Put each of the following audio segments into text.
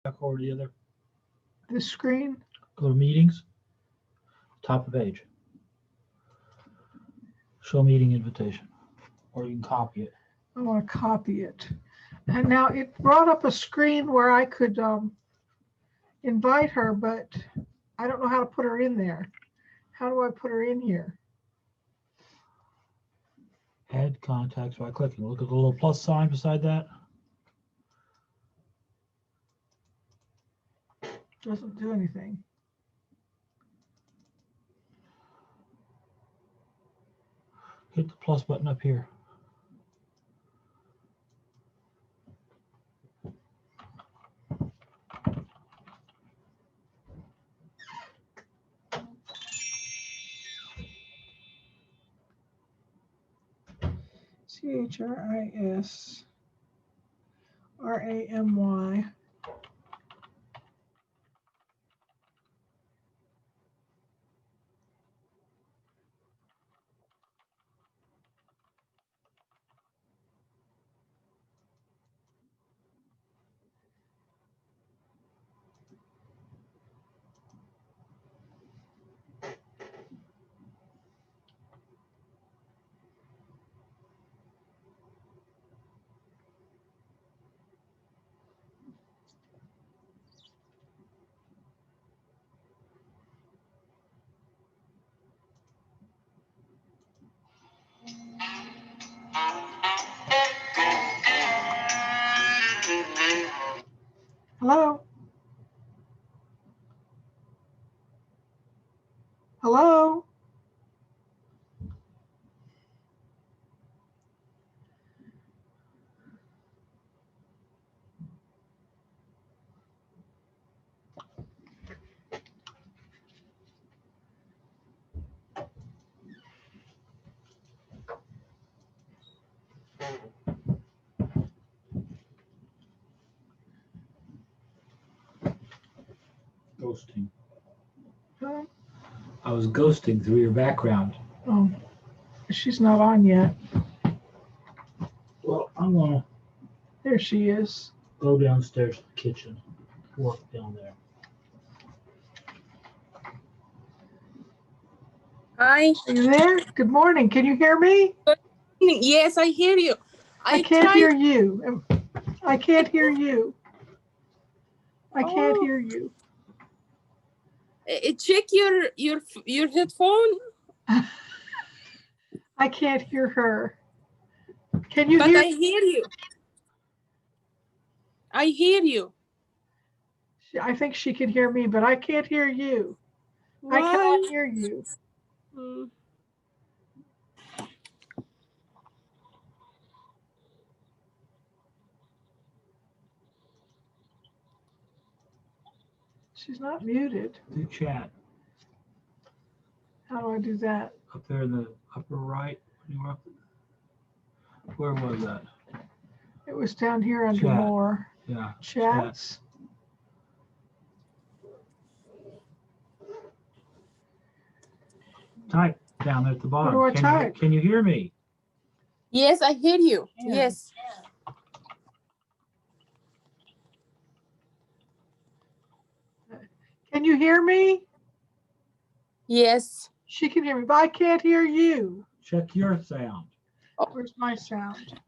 Back over to the other. This screen? Go to meetings. Top of page. Show meeting invitation. Or you can copy it. I want to copy it. And now it brought up a screen where I could invite her, but I don't know how to put her in there. How do I put her in here? Add contacts by clicking. Look at the little plus sign beside that. Doesn't do anything. Hit the plus button up here. CHRISRAMY. Hello? Hello? Ghosting. Huh? I was ghosting through your background. Oh, she's not on yet. Well, I'm gonna There she is. go downstairs to the kitchen. Work down there. Hi. Are you there? Good morning. Can you hear me? Yes, I hear you. I can't hear you. I can't hear you. I can't hear you. Check your headphone. I can't hear her. Can you But hear? I hear you. I hear you. I think she can hear me, but I can't hear you. Why? I cannot hear you. She's not muted. Do chat. How do I do that? Up there in the upper right. When you were up, where was that? It was down here under Chat. more. Yeah. Chats. Type down there at the bottom. What do I type? Can you hear me? Yes, I hear you. Yeah. Yes. Can you hear me? Yes. She can hear me, but I can't hear you. Check your sound. Where's my sound?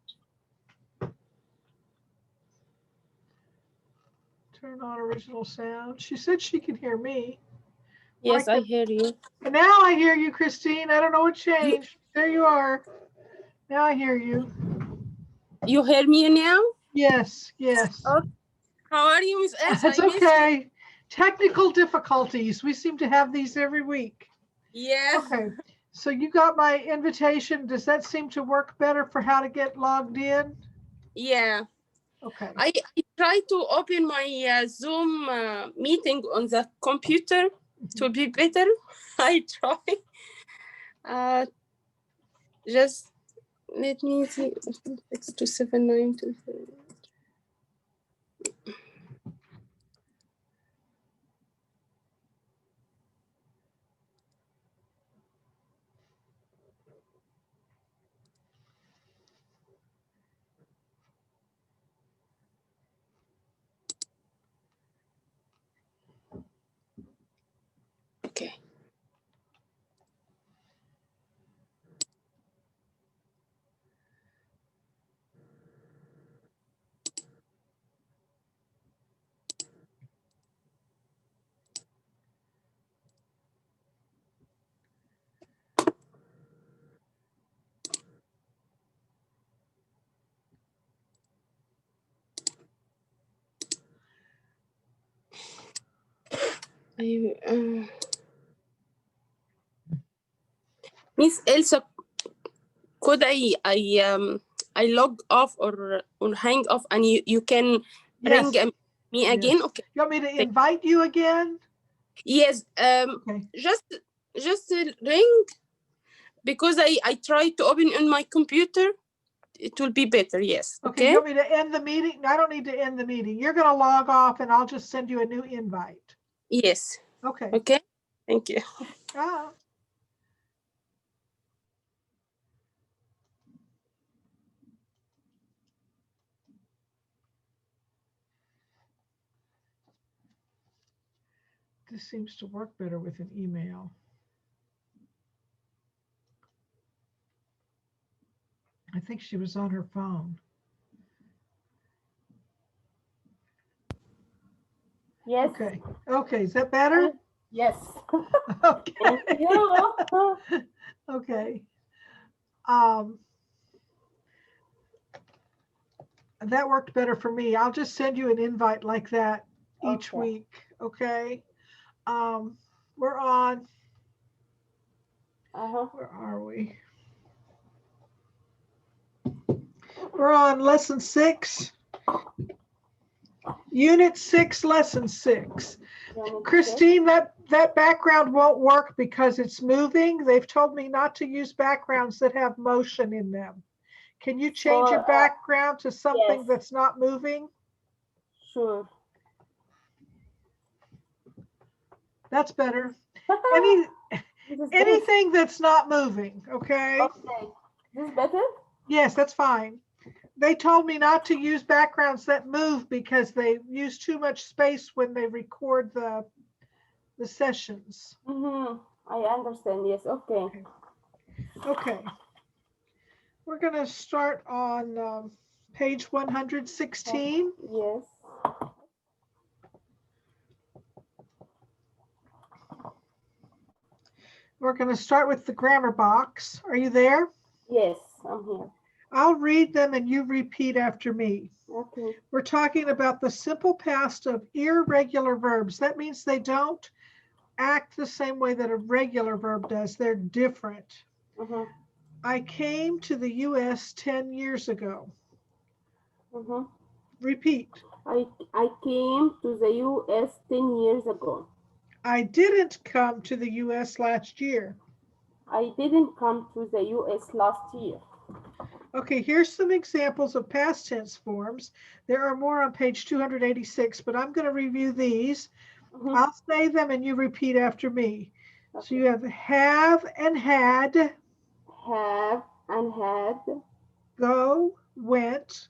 Turn on original sound. She said she can hear me. Yes, I hear you. And now I hear you, Christine. I don't know what changed. There you are. Now I hear you. You hear me now? Yes, yes. Okay. How are you, Miss Elsa? It's okay. Technical difficulties. We seem to have these every week. Yeah. Okay. So you got my invitation. Does that seem to work better for how to get logged in? Yeah. Okay. I tried to open my Zoom meeting on the computer to be better. I try. Just let me see. 62792. Miss Elsa, could I log off or hang off, and you can Yes. ring me again? Yes. Okay. You want me to invite you again? Yes. Okay. Just ring, because I try to open on my computer. It will be better. Yes. Okay. You want me to end the meeting? I don't need to end the meeting. You're going to log off, and I'll just send you a new invite. Yes. Okay. Okay. Thank you. Ah. This seems to work better with an email. I think she was on her phone. Yes. Okay. Okay. Is that better? Yes. Okay. Thank you. Okay. That worked better for me. I'll just send you an invite like that each Okay. week. Okay. We're on. Where are we? We're on lesson 6. Unit 6, lesson 6. Christine, that background won't work because it's moving. They've told me not to use backgrounds that have motion in them. Can you change your background to something yes. that's not moving? Sure. That's better. This is Anything that's not moving, okay? Okay. This is better? Yes, that's fine. They told me not to use backgrounds that move because they use too much space when they record the sessions. I understand. Yes. Okay. Okay. We're going to start on page 116. Yes. We're going to start with the grammar box. Are you there? Yes, I'm here. I'll read them and you repeat after me. Okay. We're talking about the simple past of irregular verbs. That means they don't act the same way that a regular verb does. They're different. I came to the US 10 years ago. Repeat. I came to the US 10 years ago. I didn't come to the US last year. I didn't come to the US last year. Okay, here's some examples of past tense forms. There are more on page 286, but I'm going to review these. I'll say them and you repeat after me. Okay. So you have and had. Have and had. Go, went.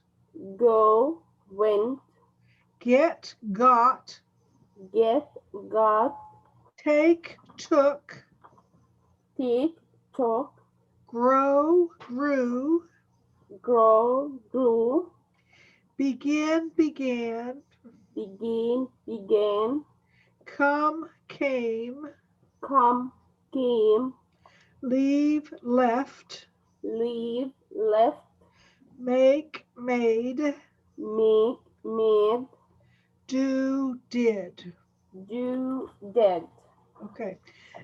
Go, went. Get, got. Get, got. Take, took. Take, took. Grow, grew. Grow, grew. Begin, began. Begin, began. Come, came. Come, came. Leave, left. Leave, left. Make, made. Make, made. Do, did. Do, did. Okay.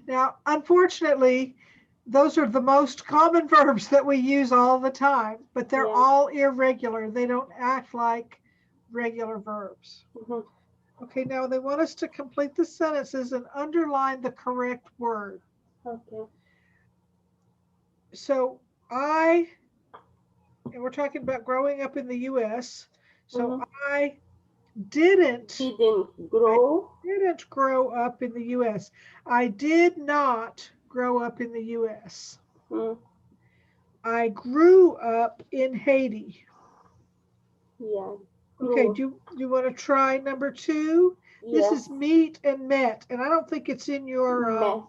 Now, unfortunately, those are the most common verbs that we use all the time, but they're all irregular. They don't act like regular verbs. Okay, now they want us to complete the sentences and underline the correct word. Okay. So and we're talking about growing up in the US. So I didn't grow. I didn't grow up in the US. I did not grow up in the US. I grew up in Haiti. Yeah. Okay, do you want to try number 2? Yes. This is meet and met, and I don't think it's in your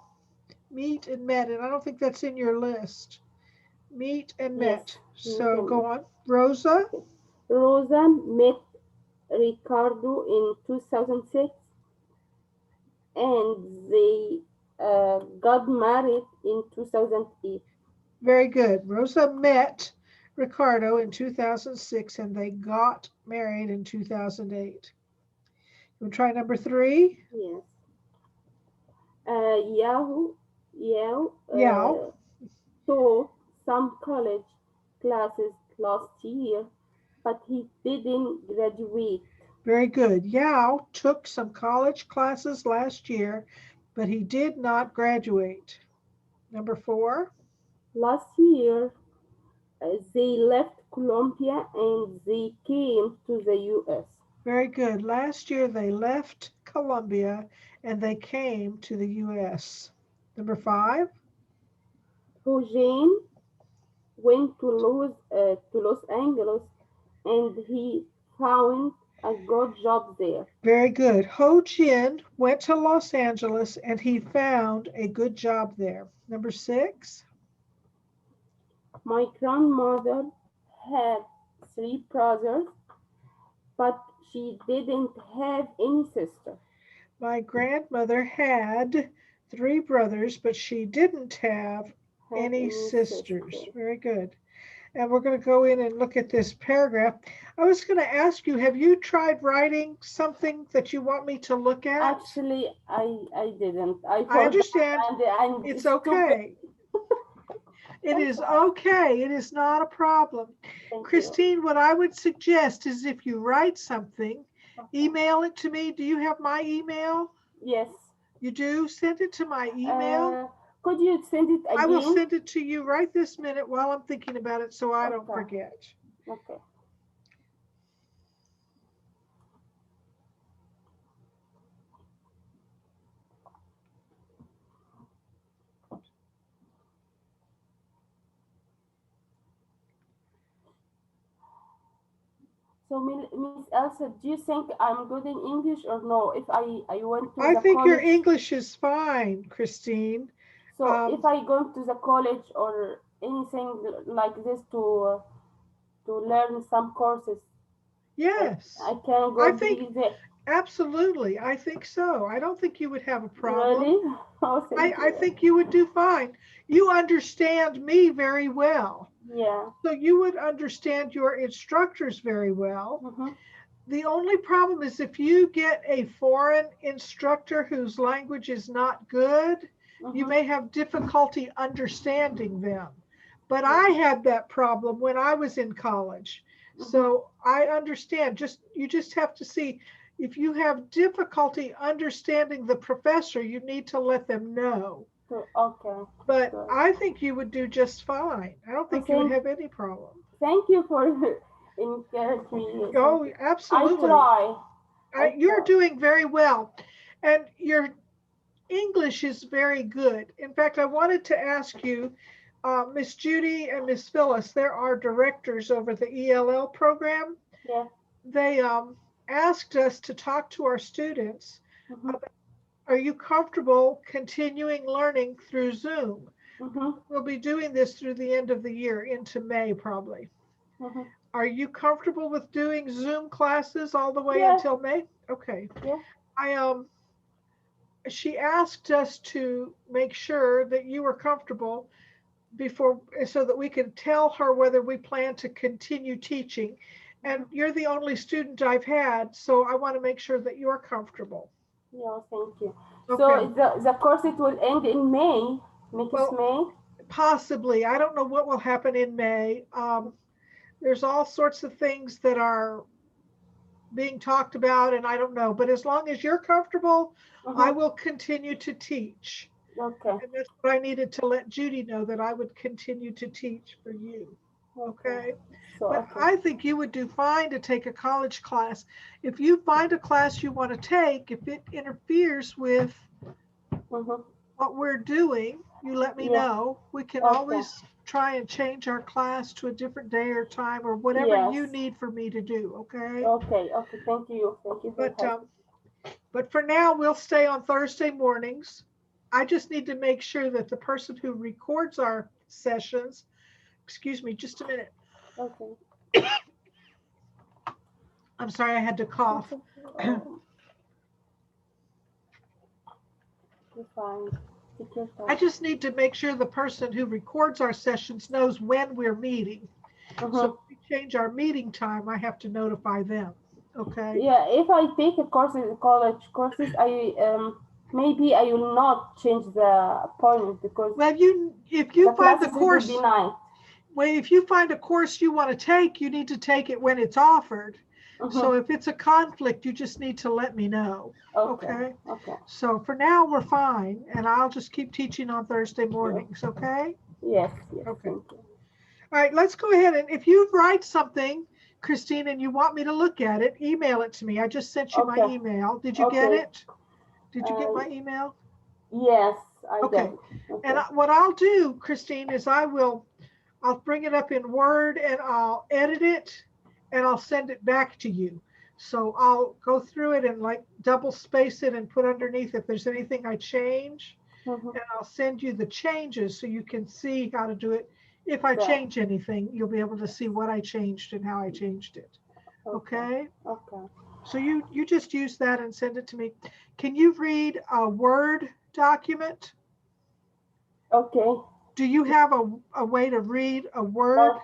meet and met, and I don't think that's in your list. Meet and met. So go on. Rosa. Rosa met Ricardo in 2006, and they got married in 2008. Very good. Rosa met Ricardo in 2006, and they got married in 2008. You want to try number 3? Yes. Yao Yao. taught some college classes last year, but he didn't graduate. Very good. Yao took some college classes last year, but he did not graduate. Number 4. Last year, they left Colombia and they came to the US. Very good. Last year they left Colombia and they came to the US. Number 5. Eugene went to Los Angeles and he found a good job there. Very good. Ho Jin went to Los Angeles and he found a good job there. Number 6. My grandmother had 3 brothers, but she didn't have any sister. My grandmother had 3 brothers, but she didn't have any sisters. sister. Very good. And we're going to go in and look at this paragraph. I was going to ask you, have you tried writing something that you want me to look at? Actually, I didn't. I understand. and It's stupid. okay. It is okay. It is not a problem. Thank Christine, what I would suggest is if you write something, email it to me. Do you have my email? you. Yes. You do? Send it to my email. Could you send it again? I will send it to you right this minute while I'm thinking about it so I don't Okay. forget. Okay. So, Miss Elsa, do you think I'm good in English or no? If I went to I the think college, your English is fine, Christine. so if I go to the college or anything like this to learn some courses, Yes. I can go I think there. absolutely. I think so. I don't think you would have a problem. Really? Oh, thank I you. think you would do fine. You understand me very well. Yeah. So you would understand your instructors very well. Mm-hmm. The only problem is if you get a foreign instructor whose language is not good, you may have difficulty understanding them. But I had that problem when I was in college. So I understand. You just have to see if you have difficulty understanding the professor, you need to let them know. Okay. But Good. I think you would do just fine. I don't think you would have any problem. Thank you for encouraging me. Oh, absolutely. I try. You're doing very well. And your English is very good. In fact, I wanted to ask you, Miss Judy and Miss Phyllis, there are directors over the ELL program. Yeah. They asked us to talk to our students about, are you comfortable continuing learning through Zoom? We'll be doing this through the end of the year into May probably. Are you comfortable with doing Zoom classes all the way until May? Okay. Yeah. She asked us to make sure that you were comfortable before, so that we can tell her whether we plan to continue teaching. And you're the only student I've had, so I want to make sure that you're comfortable. Yeah, thank you. Okay. So the course, it will end in May, next May? Possibly. I don't know what will happen in May. There's all sorts of things that are being talked about, and I don't know. But as long as you're comfortable, I will continue to teach. Okay. And that's what I needed to let Judy know, that I would continue to teach for you. Okay. But I think you would do fine to take a college class. If you find a class you want to take, if it interferes with what we're doing, you let me know. We can always try and change our class to a different day or time or whatever you need for me to do. Okay. Okay. Thank you. Thank you. But for now, we'll stay on Thursday mornings. I just need to make sure that the person who records our sessions, excuse me, just a minute. Okay. I'm sorry, I had to cough. You're fine. I just need to make sure the person who records our sessions knows when we're meeting. So if we change our meeting time, I have to notify them. Okay. Yeah, if I take a course in college courses, Maybe I will not change the appointment because Well, if you the find the classes will course, be night. well, if you find a course you want to take, you need to take it when it's offered. So if it's a conflict, you just need to let me know. Okay. Okay. So for now, we're fine. And I'll just keep teaching on Thursday mornings. Okay. Yes. Okay. Thank you. All right. Let's go ahead. And if you write something, Christine, and you want me to look at it, email it to me. I just sent you my Okay. email. Did you get Okay. it? Did you get my email? Yes, I Okay. get it. Okay. And what I'll do, Christine, is I'll bring it up in Word and I'll edit it and I'll send it back to you. So I'll go through it and like double space it and put underneath if there's anything I change. And I'll send you the changes so you can see how to do it. If I change anything, you'll be able to see what I changed and how I changed it. Okay? Okay. So you just use that and send it to me. Can you read a Word document? Okay. Do you have a way to read a Word?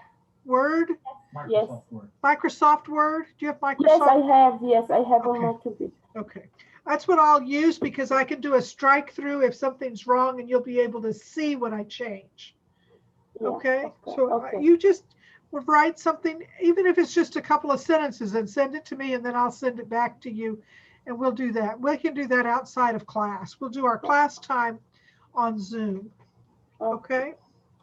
Yes. Microsoft Word? Do you have Microsoft? Yes, I have. Yes, I have on Okay. my computer. Okay. That's what I'll use because I can do a strike through if something's wrong and you'll be able to see what I change. Yeah. Okay. So Okay. you just would write something, even if it's just a couple of sentences, and send it to me and then I'll send it back to you and we'll do that. We can do that outside of class. We'll do our class time on Zoom. Okay.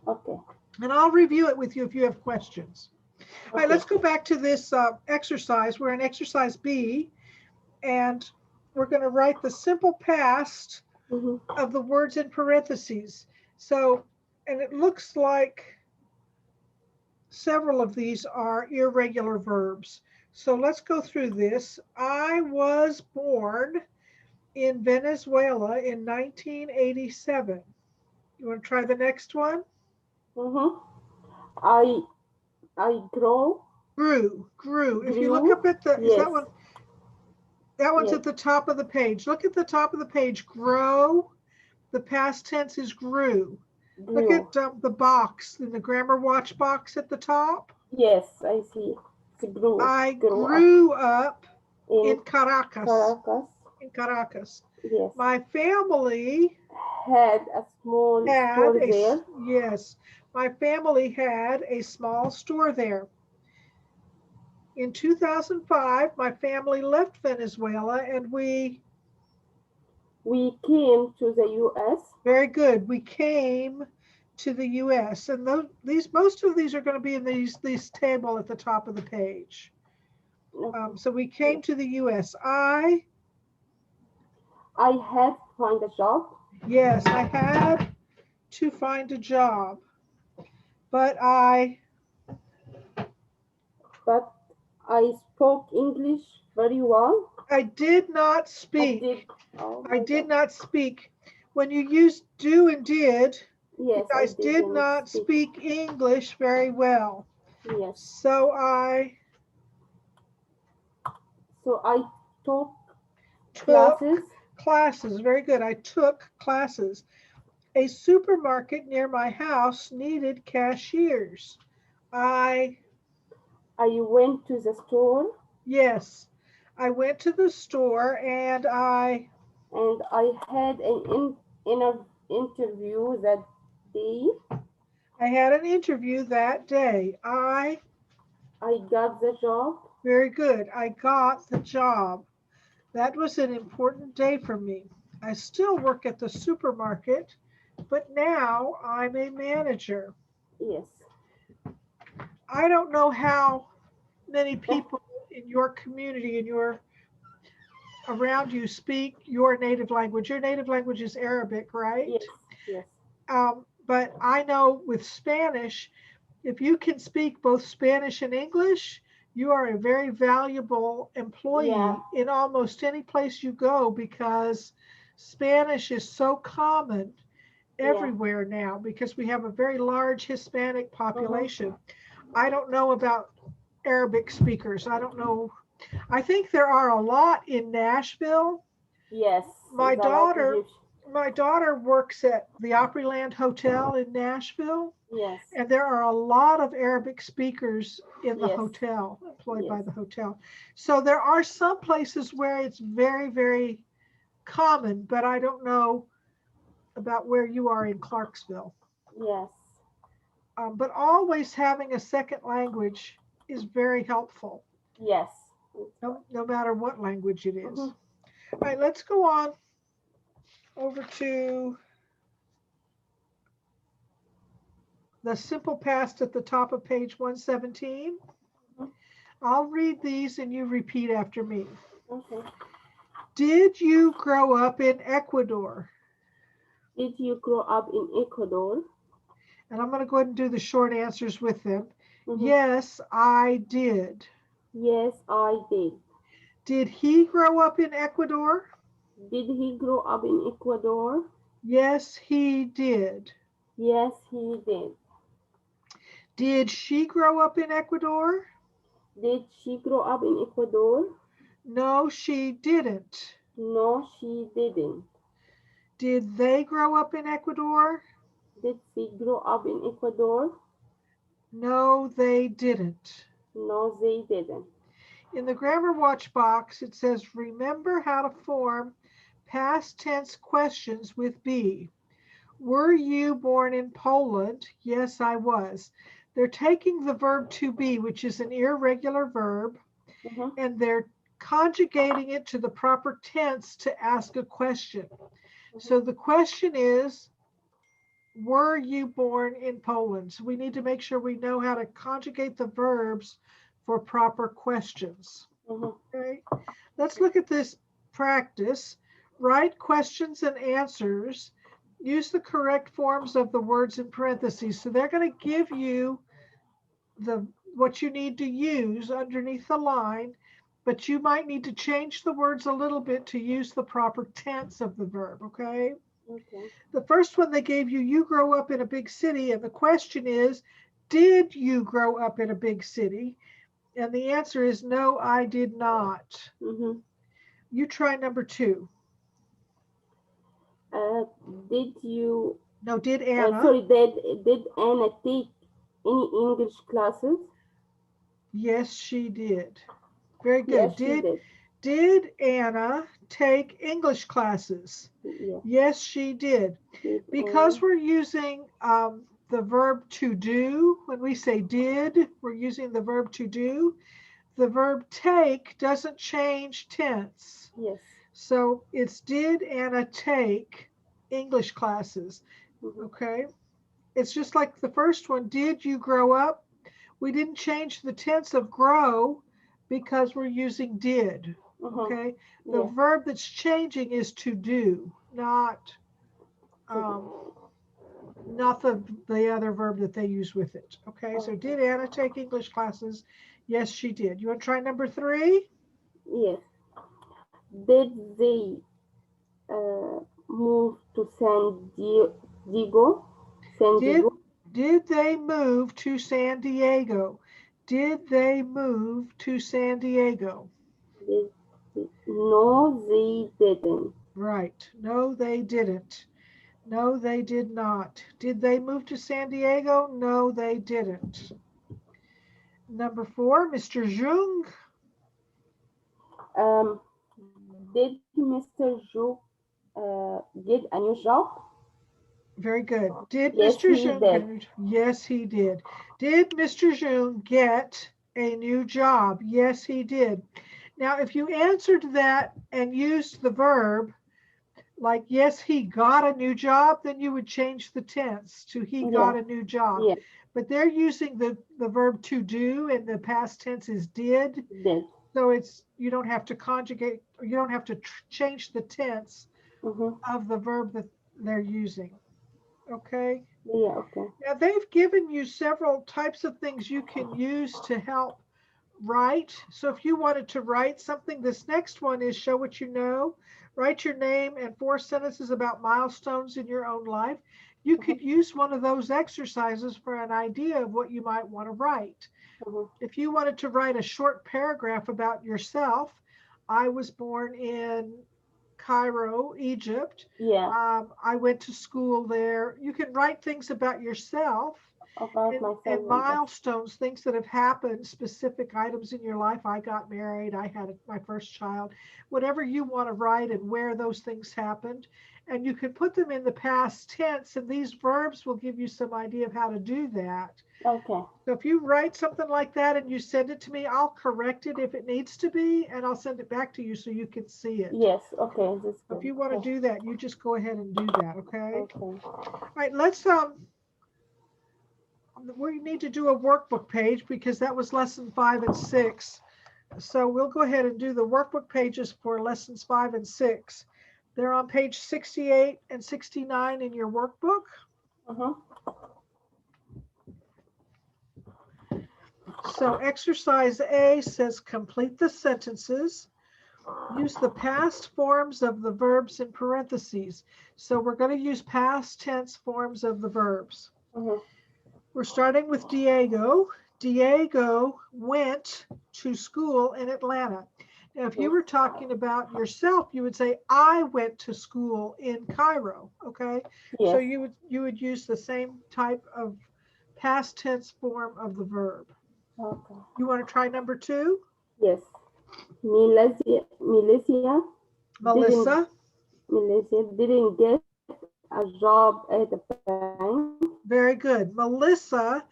Okay. And I'll review it with you if you have questions. All right, let's go back to this exercise. We're in exercise B, and we're going to write the simple past of the words in parentheses. So, and it looks like several of these are irregular verbs. So let's go through this. I was born in Venezuela in 1987. You want to try the next one? I grew. If you look up at the, is that one? That one's Yes. at the top of the page. Look at the top of the page. Grow. The past tense is grew. Look at the box in the grammar watch box at the top. Yes, I see. Grew. I grew up in Caracas. In Caracas. Yes. My family had a small store there. Yes. My family had a small store there. In 2005, my family left Venezuela and we came to the U.S. Very good. We came to the U.S. and most of these are going to be in this table at the top of the page. So we came to the U.S. I had to find a job. Yes, I had to find a job, but I spoke English very well. I did not speak. I did not speak. When you use do and did, you guys did not speak English very well. Yes. So I took classes. Very good. I took classes. A supermarket near my house needed cashiers. I went to the store. Yes, I went to the store and I had an interview that day. I had an interview that day. I got the job. Very good. I got the job. That was an important day for me. I still work at the supermarket, but now I'm a manager. Yes. I don't know how many people in your community around you speak your native language. Your native language is Arabic, right? Yes. But I know with Spanish, if you can speak both Spanish and English, you are a very valuable employee in almost any place you go because Spanish is so common everywhere now because we have a very large Hispanic population. I don't know about Arabic speakers. I don't know. I think there are a lot in Nashville. Yes. My daughter works at the Opryland Hotel in Nashville. Yes. And there are a lot of Arabic speakers in the hotel, employed by the hotel. So there are some places where it's very, very common, but I don't know about where you are in Clarksville. Yes. But always having a second language is very helpful, Yes. no matter what language it is. Mhm. All right, let's go on over to the simple past at the top of page 117. Mhm. I'll read these and you repeat after me. Okay. Did you grow up in Ecuador? Did you grow up in Ecuador? And I'm going to go ahead and do the short answers with them. Mhm. Yes, I did. Yes, I did. Did he grow up in Ecuador? Did he grow up in Ecuador? Yes, he did. Yes, he did. Did she grow up in Ecuador? Did she grow up in Ecuador? No, she didn't. No, she didn't. Did they grow up in Ecuador? Did she grow up in Ecuador? No, they didn't. No, they didn't. In the grammar watch box, it says, remember how to form past tense questions with be. Were you born in Poland? Yes, I was. They're taking the verb to be, which is an irregular verb, Mhm. and they're conjugating it to the proper tense to ask a question. So the question is, were you born in Poland? So we need to make sure we know how to conjugate the verbs for proper questions. Mhm. Okay, let's look at this practice. Write questions and answers. Use the correct forms of the words in parentheses. So they're going to give you what you need to use underneath the line, but you might need to change the words a little bit to use the proper tense of the verb, okay? Okay. The first one they gave you, you grow up in a big city, and the question is, did you grow up in a big city? And the answer is no, I did not. Mhm. You try number 2. Uh, did you? No, did Anna? Sorry. Did Anna take any English classes? Yes, she did. Very Yes, good. she did. Did Anna take English classes? Yes. Yes, she did. Did Because Anna? we're using the verb to do, when we say did, we're using the verb to do. The verb take doesn't change tense. Yes. So it's did Anna take English classes? Mhm. Okay. It's just like the first one. Did you grow up? We didn't change the tense of grow because we're using did. Mhm. Okay. The Yes. verb that's changing is to do, not the other verb that they use with it. Okay. So did Anna take English classes? Yes, she did. You want to try number 3? Yes. Did they move to Diego? San Did Diego? did they move to San Diego? Did they move to San Diego? Did no, they didn't. Right. No, they didn't. No, they did not. Did they move to San Diego? No, they didn't. Number 4, Mr. Jung. Um, did Mr. Zhu get a new job? Very good. Did Yes, Mr. he Jung get did. a new job? Yes, he did. Did Mr. Jung get a new job? Yes, he did. Now, if you answered that and used the verb, like, yes, he got a new job, then you would change the tense to he got Yeah, a new job. yeah, But they're using the verb to do, and the past tense is did. did. So you don't have to conjugate, or you don't have to change the tense Mm-hmm. of the verb that they're using. Okay. Yeah, okay. Now they've given you several types of things you can use to help write. So if you wanted to write something, this next one is show what you know. Write your name and 4 sentences about milestones in your own life. You could use one of those exercises for an idea of what you might want to write. Mm-hmm. If you wanted to write a short paragraph about yourself, I was born in Cairo, Egypt. Yeah. I went to school there. You can write things about yourself about myself. And milestones, things that have happened, specific items in your life. I got married, I had my first child, whatever you want to write and where those things happened. And you can put them in the past tense, and these verbs will give you some idea of how to do that. Okay. So if you write something like that and you send it to me, I'll correct it if it needs to be, and I'll send it back to you so you can see it. Yes. Okay. That's good. If you want to Okay. do that, you just go ahead and do that, okay? Okay. All right, let's we need to do a workbook page because that was lesson 5 and 6. So we'll go ahead and do the workbook pages for lessons 5 and 6. They're on page 68 and 69 in your workbook. Uh-huh. So exercise A says complete the sentences. Use the past forms of the verbs in parentheses. So we're going to use past tense forms of the verbs. Uh-huh. We're starting with Diego. Diego went to school in Atlanta. Now, if you were talking about yourself, you would say, I went to school in Cairo, okay? Yes. So you would use the same type of past tense form of the verb. Okay. You want to try number 2? Yes. Melissa didn't get a job at the bank. Very good. Melissa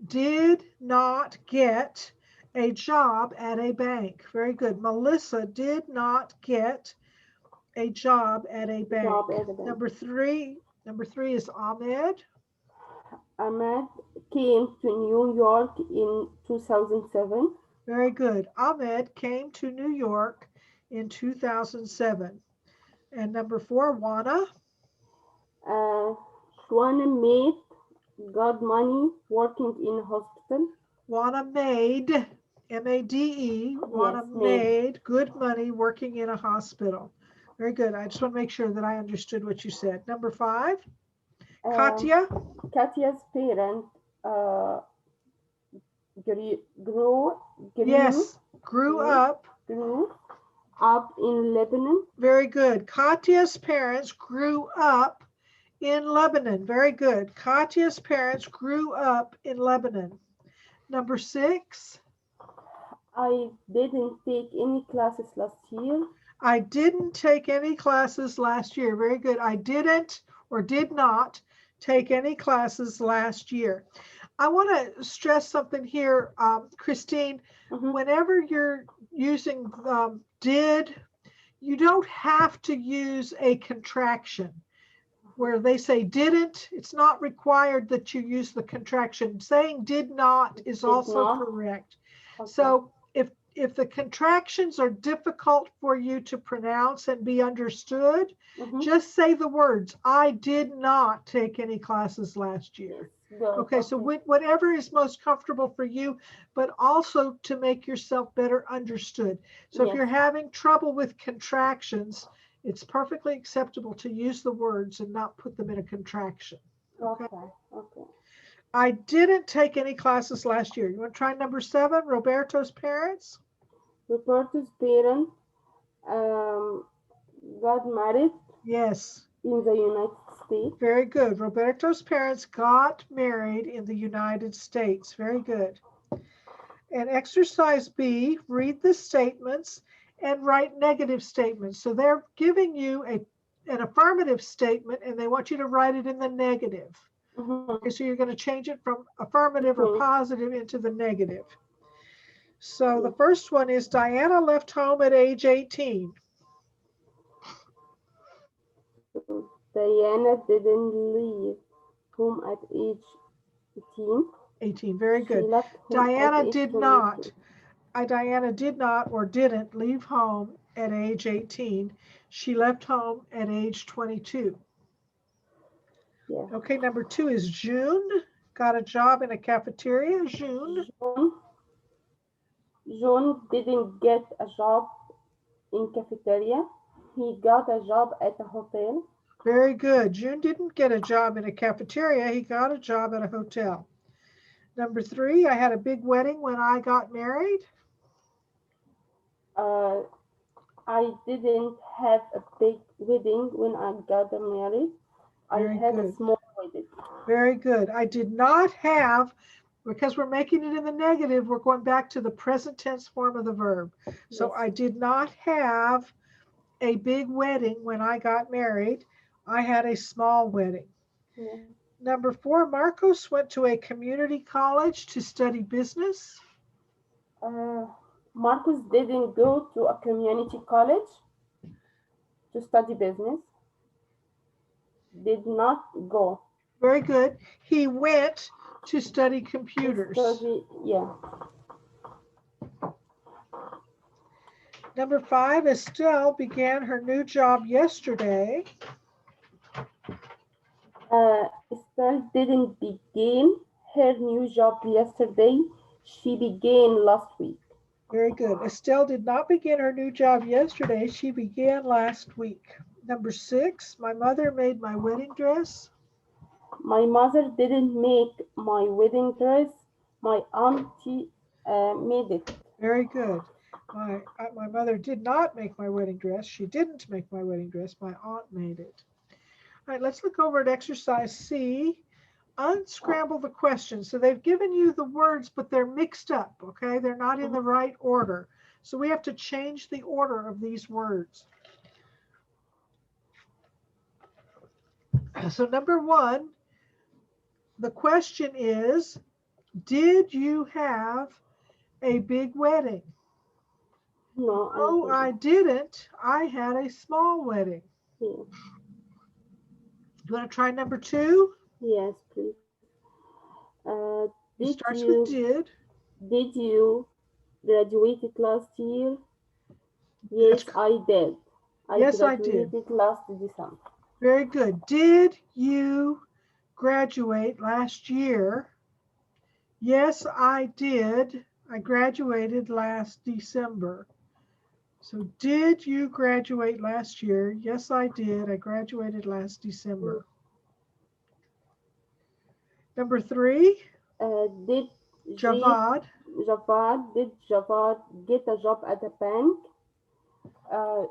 did not get a job at a bank. Very good. Melissa did not get a job at a bank. Number three is Ahmed. Ahmed came to New York in 2007. Very good. Ahmed came to New York in 2007. And number 4, Juana. Juana got money working in a hospital. Juana made, M-A-D-E, Juana Yes, made good money working in a hospital. Very good. I just want to make sure that I understood what you said. Number 5, Katya. Katya's parents grew up in Lebanon. Very good. Katya's parents grew up in Lebanon. Very good. Katya's parents grew up in Lebanon. Number 6. I didn't take any classes last year. I didn't take any classes last year. Very good. I didn't or did not take any classes last year. I want to stress something here, Christine. Mm-hmm. Whenever you're using did, you don't have to use a contraction. Where they say didn't, it's not required that you use the contraction. Saying did not is also correct. Okay. So if the contractions are difficult for you to pronounce and be understood, Mm-hmm. just say the words, I did not take any classes last year. Okay, so whatever is most comfortable for you, but also to make yourself better understood. So if you're having trouble with contractions, it's perfectly acceptable to use the words and not put them in a contraction. Okay. I didn't take any classes last year. You want to try number 7, Roberto's parents? Roberto's parents got married. Yes. In the United States. Very good. Roberto's parents got married in the United States. Very good. And exercise B, read the statements and write negative statements. So they're giving you an affirmative statement and they want you to write it in the negative. Mm-hmm. Okay, so you're going to change it from affirmative or positive into the negative. So the first one is Diana left home at age 18. Diana didn't leave home at age 18. 18, very good. Diana did not. Diana did not or didn't leave home at age 18. She left home at age 22. Yeah. Okay, number 2 is June. Got a job in a cafeteria. June didn't get a job in cafeteria. He got a job at a hotel. Very good. June didn't get a job in a cafeteria. He got a job at a hotel. Number 3, I had a big wedding when I got married. I didn't have a big wedding when I got married. I had a small wedding. Very good. I did not have, because we're making it in the negative, we're going back to the present tense form of the verb. So Yes. I did not have a big wedding when I got married. I had a small wedding. Yeah. Number 4, Marcos went to a community college to study business. Marcus didn't go to a community college to study business. Did not go. Very good. He went to study computers. Study, yeah. Number 5, Estelle began her new job yesterday. Estelle didn't begin her new job yesterday. She began last week. Very good. Estelle did not begin her new job yesterday. She began last week. Number 6, my mother made my wedding dress. My mother didn't make my wedding dress. My auntie made it. Very good. My mother did not make my wedding dress. She didn't make my wedding dress. My aunt made it. All right, let's look over at exercise C. Unscramble the questions. So they've given you the words, but they're mixed up, okay? They're not in the right order. So we have to change the order of these words. So number 1, the question is, did you have a big wedding? No, No, I didn't. I had a small wedding. Yeah. You want to try number 2? Yes, please. It starts with did. Did you graduated last year? Yes, I did. Yes, I did. Graduated last December. Very good. Did you graduate last year? Yes, I did. I graduated last December. So did you graduate last year? Yes, I did. I graduated last December. Number 3, Did Javad. Did Javad get a job at a bank?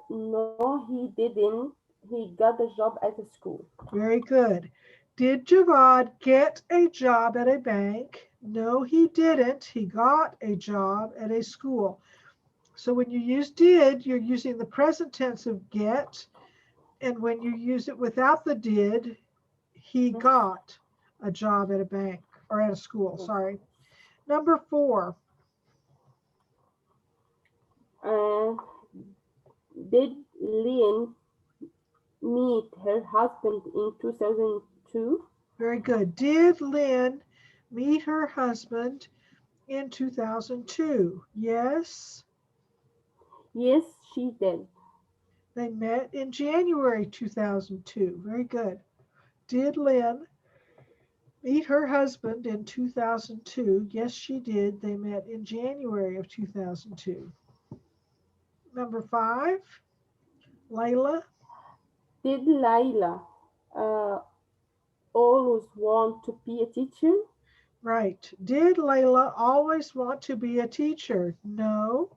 No, he didn't. He got a job at a school. Very good. Did Javad get a job at a bank? No, he didn't. He got a job at a school. So when you use did, you're using the present tense of get. And when you use it without the did, he got a job at a bank or at a school, sorry. Number 4. Did Lynn meet her husband in 2002? Very good. Did Lynn meet her husband in 2002? Yes. Yes, she did. They met in January 2002. Very good. Did Lynn meet her husband in 2002? Yes, she did. They met in January of 2002. Number 5, Layla. Did Layla always want to be a teacher? Right. Did Layla always want to be a teacher? No.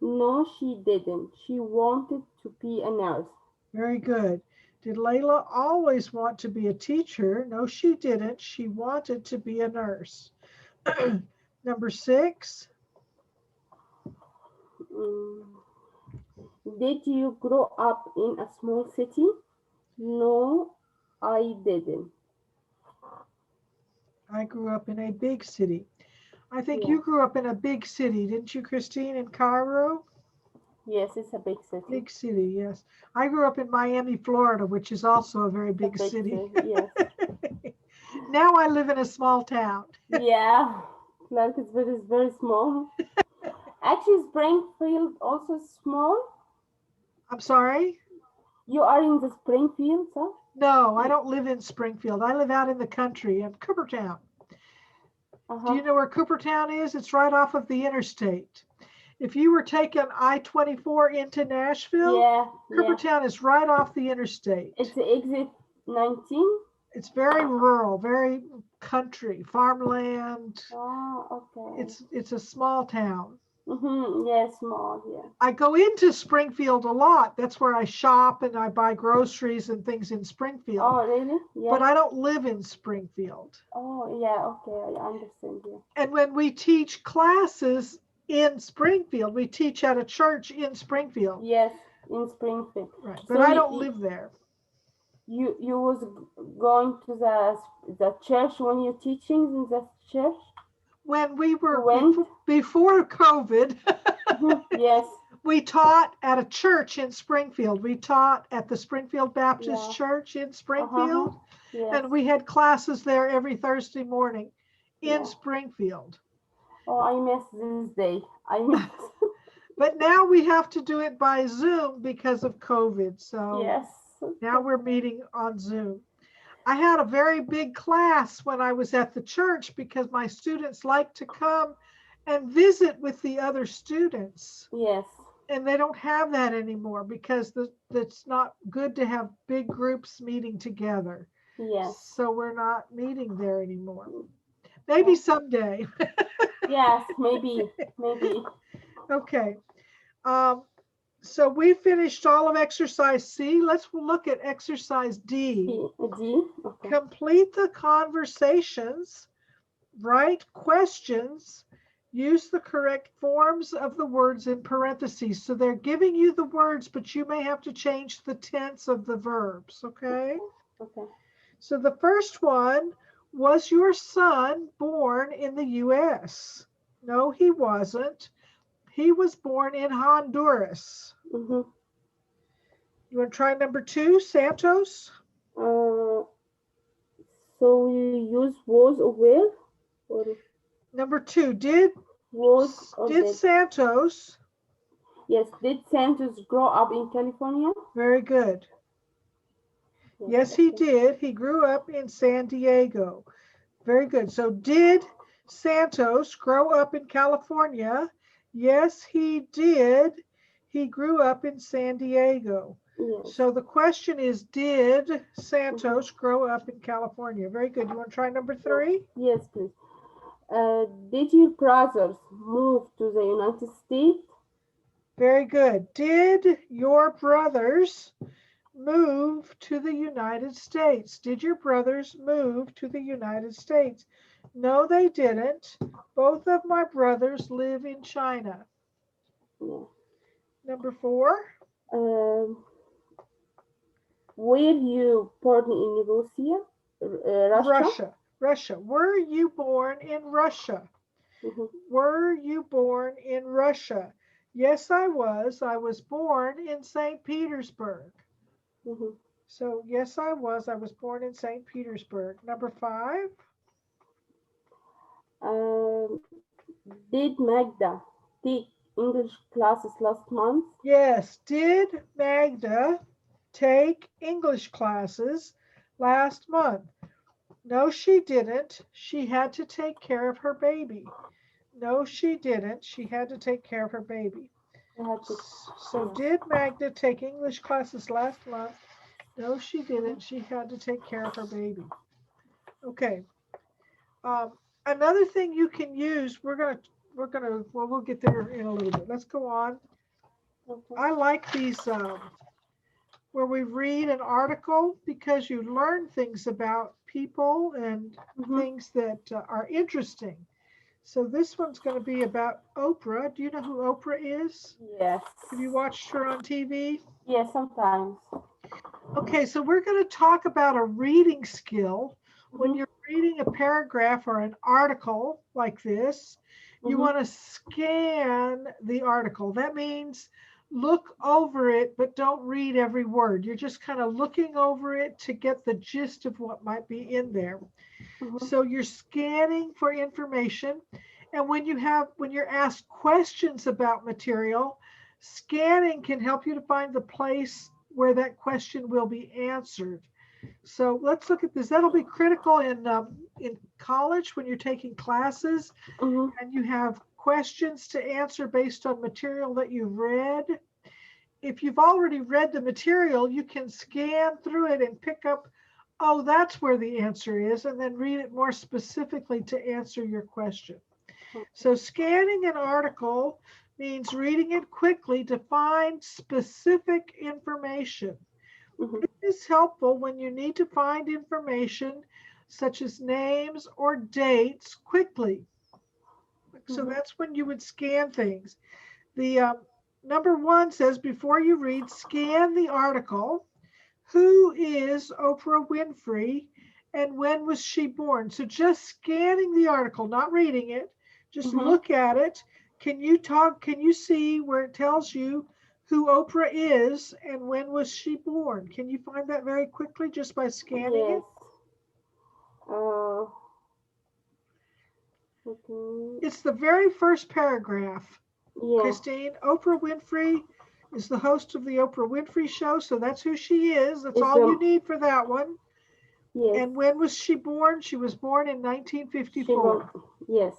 No, she didn't. She wanted to be a nurse. Very good. Did Layla always want to be a teacher? No, she didn't. She wanted to be a nurse. Number 6. Did you grow up in a small city? No, I didn't. I grew up in a big city. I think Yeah. you grew up in a big city, didn't you, Christine, in Cairo? Yes, it's a big city. Big city, yes. I grew up in Miami, Florida, which is also a very big city. Yes. Now I live in a small town. Yeah, Clarksville is very small. Actually, Springfield also is small. I'm sorry? You are in the Springfield, huh? No, I don't live in Springfield. I live out in the country in Coopertown. Do you know where Coopertown is? It's right off of the interstate. If you were taking I-24 into Nashville, Coopertown is right off the interstate. It's exit 19? It's very rural, very country, farmland. Oh, okay. It's a small town. Yes, more. Yeah. I go into Springfield a lot. That's where I shop and I buy groceries and things in Springfield. Oh, really? Yeah. But I don't live in Springfield. Oh, yeah. Okay, I understand. Yeah. And when we teach classes in Springfield, we teach at a church in Springfield. Yes, in Springfield. Right. But So I don't live there. You was going to the church when you're teaching in the church? When we were When? before COVID, Yes. we taught at a church in Springfield. We taught at the Springfield Baptist Yeah. Church in Springfield. Yes. And we had classes there every Thursday morning in Yeah. Springfield. Oh, I miss this day. I miss. But now we have to do it by Zoom because of COVID. So Yes. now we're meeting on Zoom. I had a very big class when I was at the church because my students like to come and visit with the other students. Yes. And they don't have that anymore because it's not good to have big groups meeting together. Yes. So we're not meeting there anymore. Maybe someday. Yes, maybe. Okay. So we finished all of exercise C. Let's look at exercise D. D. Okay. Complete the conversations, write questions, use the correct forms of the words in parentheses. So they're giving you the words, but you may have to change the tense of the verbs, okay? Okay. So the first one, was your son born in the US? No, he wasn't. He was born in Honduras. Mm-hmm. You want to try number 2, Santos? So you use was or where? Or Number 2, did was or did? Santos? Yes, did Santos grow up in California? Very good. Yes, he did. He grew up in San Diego. Very good. So did Santos grow up in California? Yes, he did. He grew up in San Diego. Yes. So the question is, did Santos grow up in California? Very good. You want to try number 3? Yes, please. Did your brothers move to the United States? Very good. Did your brothers move to the United States? Did your brothers move to the United States? No, they didn't. Both of my brothers live in China. Yeah. Number 4. Were you born in Russia? Russia. Were you born in Russia? Mm-hmm. Were you born in Russia? Yes, I was. I was born in St. Petersburg. Mm-hmm. So yes, I was. I was born in St. Petersburg. Number 5. Did Magda take English classes last month? Yes. Did Magda take English classes last month? No, she didn't. She had to take care of her baby. No, she didn't. She had to take care of her baby. So did Magda take English classes last month? No, she didn't. She had to take care of her baby. Okay. Another thing you can use, well, we'll get there in a little bit. Let's go on. Okay. I like these where we read an article because you learn things about people and things that are interesting. So this one's going to be about Oprah. Do you know who Oprah is? Yes. Have you watched her on TV? Yes, sometimes. Okay, so we're going to talk about a reading skill. When you're reading a paragraph or an article like this, you want to scan the article. That means look over it, but don't read every word. You're just kind of looking over it to get the gist of what might be in there. So you're scanning for information. And when you're asked questions about material, scanning can help you to find the place where that question will be answered. So let's look at this. That'll be critical in college when you're taking classes and you have questions to answer based on material that you've read. If you've already read the material, you can scan through it and pick up, oh, that's where the answer is, and then read it more specifically to answer your question. So scanning an article means reading it quickly to find specific information. Mhm. This is helpful when you need to find information such as names or dates quickly. So Mhm. that's when you would scan things. The number one says before you read, scan the article. Who is Oprah Winfrey and when was she born? So just scanning the article, not reading it, just Mhm. look at it. Can you see where it tells you who Oprah is and when was she born? Can you find that very quickly just by scanning Yes. it? Okay. It's the very first paragraph. Yeah. Christine, Oprah Winfrey is the host of the Oprah Winfrey Show, so that's who she is. That's It's all you need for that one. yes. And when was she born? She was born in She 1954. yes.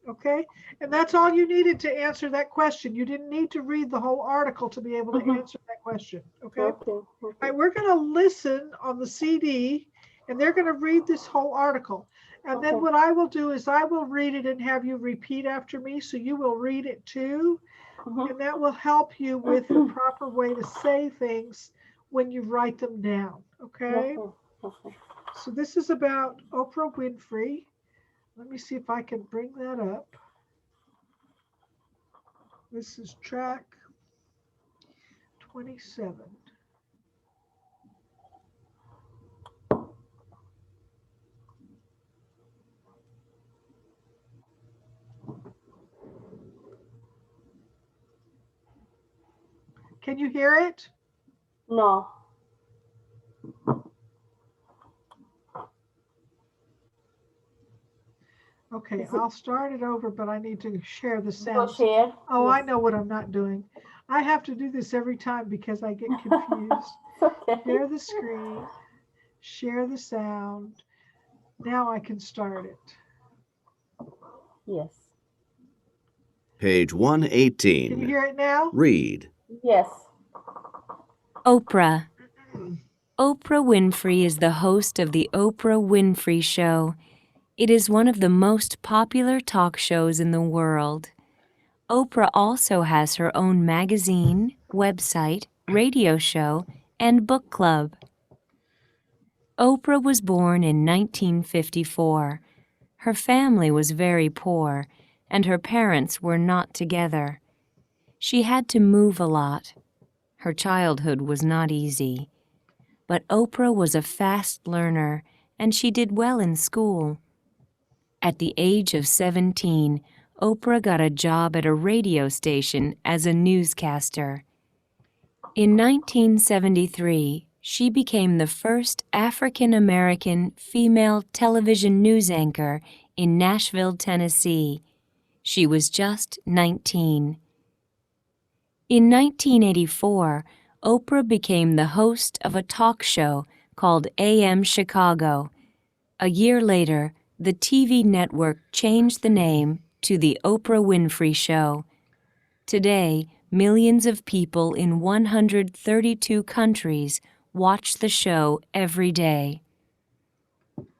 Okay. And that's all you needed to answer that question. You didn't need to read the whole article to be able to Mhm. answer that question. Okay. Okay. All Okay. right. We're going to listen on the CD and they're going to read this whole article. And then Okay. what I will do is I will read it and have you repeat after me. So you will read it too. Mhm. And that will help you with the proper way to say things when you write them down. Okay. Okay. Okay. So this is about Oprah Winfrey. Let me see if I can bring that up. This is track 27. Can you hear it? No. Okay, Is it I'll start it over, but I need to share the go sounds. share? Oh, I Yes. know what I'm not doing. I have to do this every time because I get confused. Okay. Share the screen, share the sound. Now I can start it. Yes. Page Can you 118. hear it now? Read. Yes. Oprah. Oprah Winfrey is the host of The Oprah Winfrey Show. It is one of the most popular talk shows in the world. Oprah also has her own magazine, website, radio show, and book club. Oprah was born in 1954. Her family was very poor, and her parents were not together. She had to move a lot. Her childhood was not easy. But Oprah was a fast learner, and she did well in school. At the age of 17, Oprah got a job at a radio station as a newscaster. In 1973, she became the first African-American female television news anchor in Nashville, Tennessee. She was just 19. In 1984, Oprah became the host of a talk show called AM Chicago. A year later, the TV network changed the name to The Oprah Winfrey Show. Today, millions of people in 132 countries watch the show every day.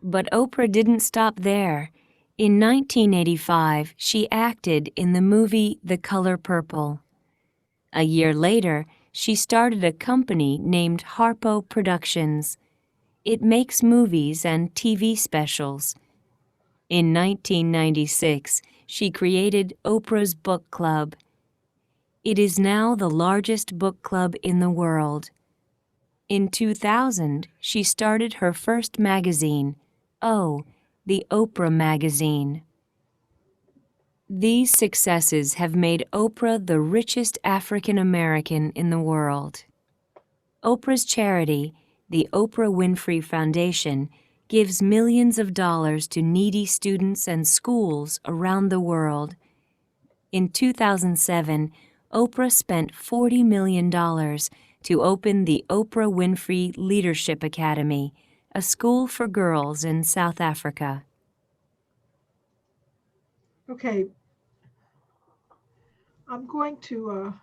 But Oprah didn't stop there. In 1985, she acted in the movie The Color Purple. A year later, she started a company named Harpo Productions. It makes movies and TV specials. In 1996, she created Oprah's Book Club. It is now the largest book club in the world. In 2000, she started her first magazine, the Oprah Magazine. These successes have made Oprah the richest African American in the world. Oprah's charity, the Oprah Winfrey Foundation, gives millions of dollars to needy students and schools around the world. In 2007, Oprah spent $40 million to open the Oprah Winfrey Leadership Academy, a school for girls in South Africa. Okay. I'm going to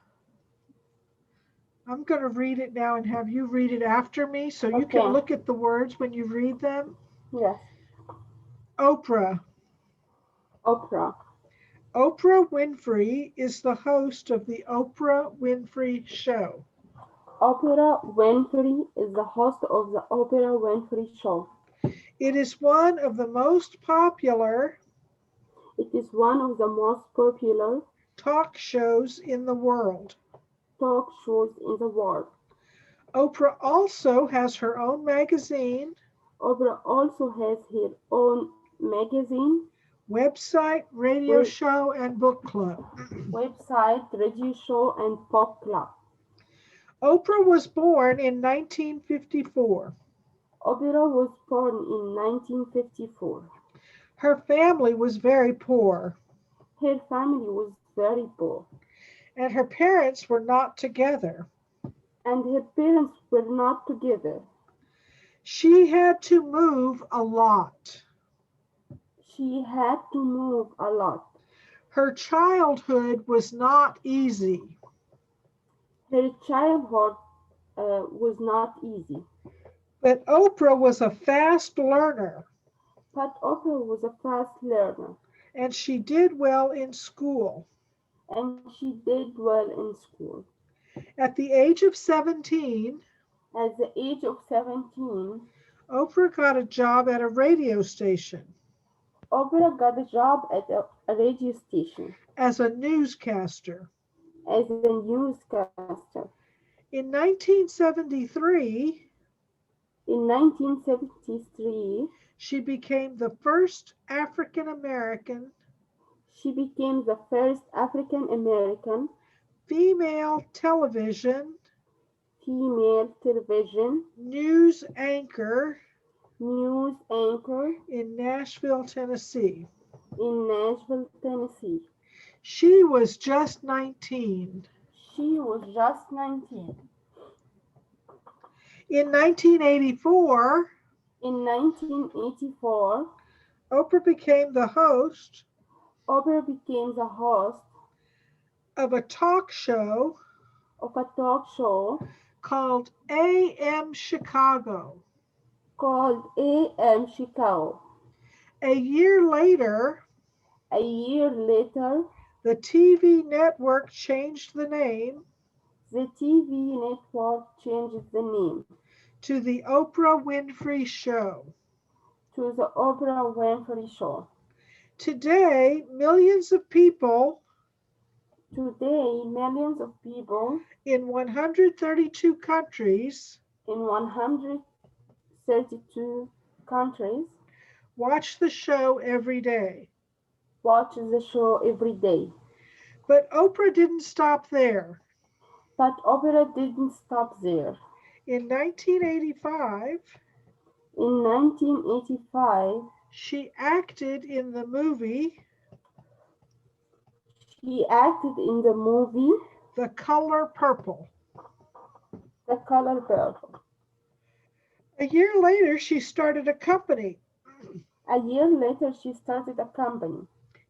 read it now and have you read it after me so you can Okay. look at the words when you read them. Yes. Oprah, Oprah. Oprah Winfrey is the host of the Oprah Winfrey Show. Oprah Winfrey is the host of the Oprah Winfrey Show. It is one of the most popular It is one of the most popular talk shows in the world. talk shows in the world. Oprah also has her own magazine, Oprah also has her own magazine, website, radio show, and book club. website, radio show, and book club. Oprah was born in 1954. Oprah was born in 1954. Her family was very poor, Her family was very poor, and her parents were not together. and her parents were not together. She had to move a lot. She had to move a lot. Her childhood was not easy. Her childhood was not easy, But Oprah was a fast learner, but Oprah was a fast learner, and she did well in school. and she did well in school. At the age of 17, At the age of 17, Oprah got a job at a radio station Oprah got a job at a radio station as a newscaster. as a newscaster. In 1973, In 1973, she became the first African American she became the first African American female television female television news anchor news anchor in Nashville, Tennessee. in Nashville, Tennessee. She was just 19. She was just 19. In 1984, In 1984, Oprah became the host Oprah became the host of a talk show of a talk show called AM Chicago. called AM Chicago. A year later, A year later, the TV network changed the name the TV network changed the name to the Oprah Winfrey Show. to the Oprah Winfrey Show. Today, millions of people Today, millions of people in 132 countries in 132 countries watch the show every day. watch the show every day. But Oprah didn't stop there. But Oprah didn't stop there. In 1985, In 1985, she acted in the movie she acted in the movie The Color Purple. The Color Purple. A year later, she started a company A year later, she started a company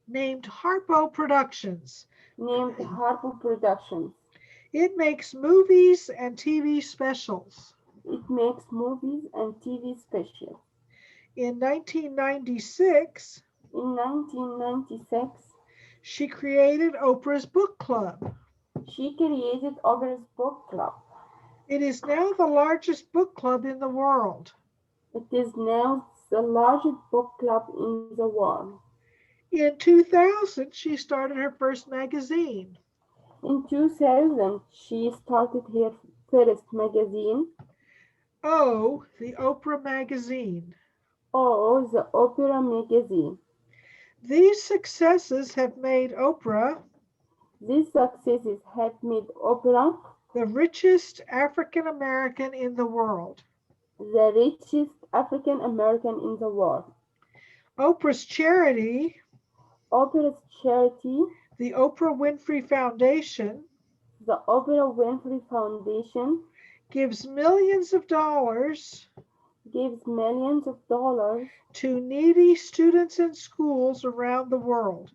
named Harpo Productions. named Harpo Productions. It makes movies and TV specials. It makes movies and TV specials. In 1996, In 1996, she created Oprah's Book Club. she created Oprah's Book Club. It is now the largest book club in the world. It is now the largest book club in the world. In 2000, she started her first magazine. In 2000, she started her first magazine, Oh, the Oprah Magazine. or the Oprah Magazine. These successes have made Oprah These successes have made Oprah the richest African American in the world. the richest African American in the world. Oprah's charity, Oprah's charity, the Oprah Winfrey Foundation, the Oprah Winfrey Foundation, gives millions of dollars gives millions of dollars to needy students and schools around the world.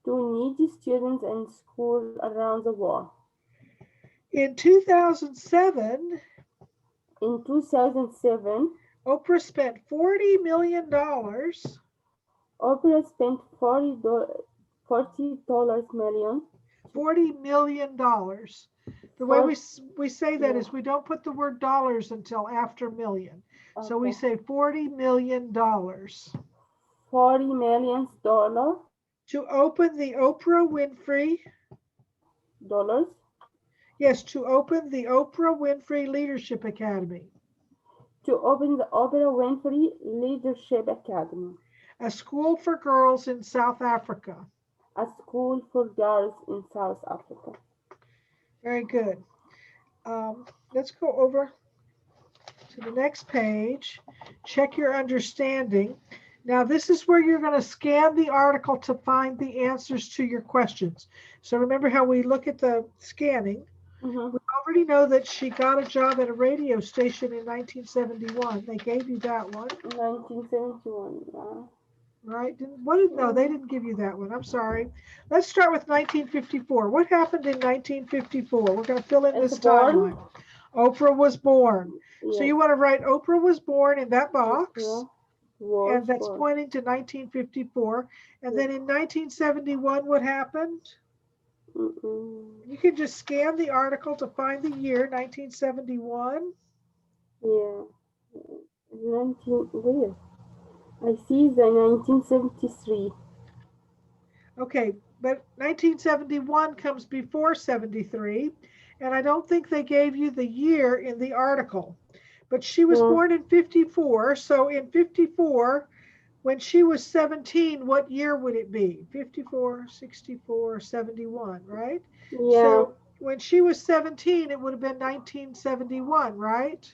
to needy students and schools around the world. In 2007, In 2007, Oprah spent $40 million Oprah spent $40 million. $40 million. The way For- we say that yeah. is we don't put the word dollars until after million. So we Okay. say $40 million $40 million to open the Oprah Winfrey. dollars Yes, to open the Oprah Winfrey Leadership Academy, to open the Oprah Winfrey Leadership Academy, a school for girls in South Africa. a school for girls in South Africa. Very good. Let's go over to the next page. Check your understanding. Now, this is where you're going to scan the article to find the answers to your questions. So remember how we look at the scanning. Mm-hmm. We already know that she got a job at a radio station in 1971. They gave you that one, 1971. right? No, they didn't give you that one. I'm sorry. Let's start with 1954. What happened in 1954? We're going to fill in this timeline. Oprah was born. Yes. So you want to write Oprah was born in that box. Was And that's born. pointing to 1954. And then in 1971, what happened? You can just scan the article to find the year, 1971. Yeah. 19, where? I see the 1973. Okay, but 1971 comes before 73. And I don't think they gave you the year in the article. But she was born in 54. So in 54, when she was 17, what year would it be? 54, 64, 71, right? Yeah. So when she was 17, it would have been 1971, right?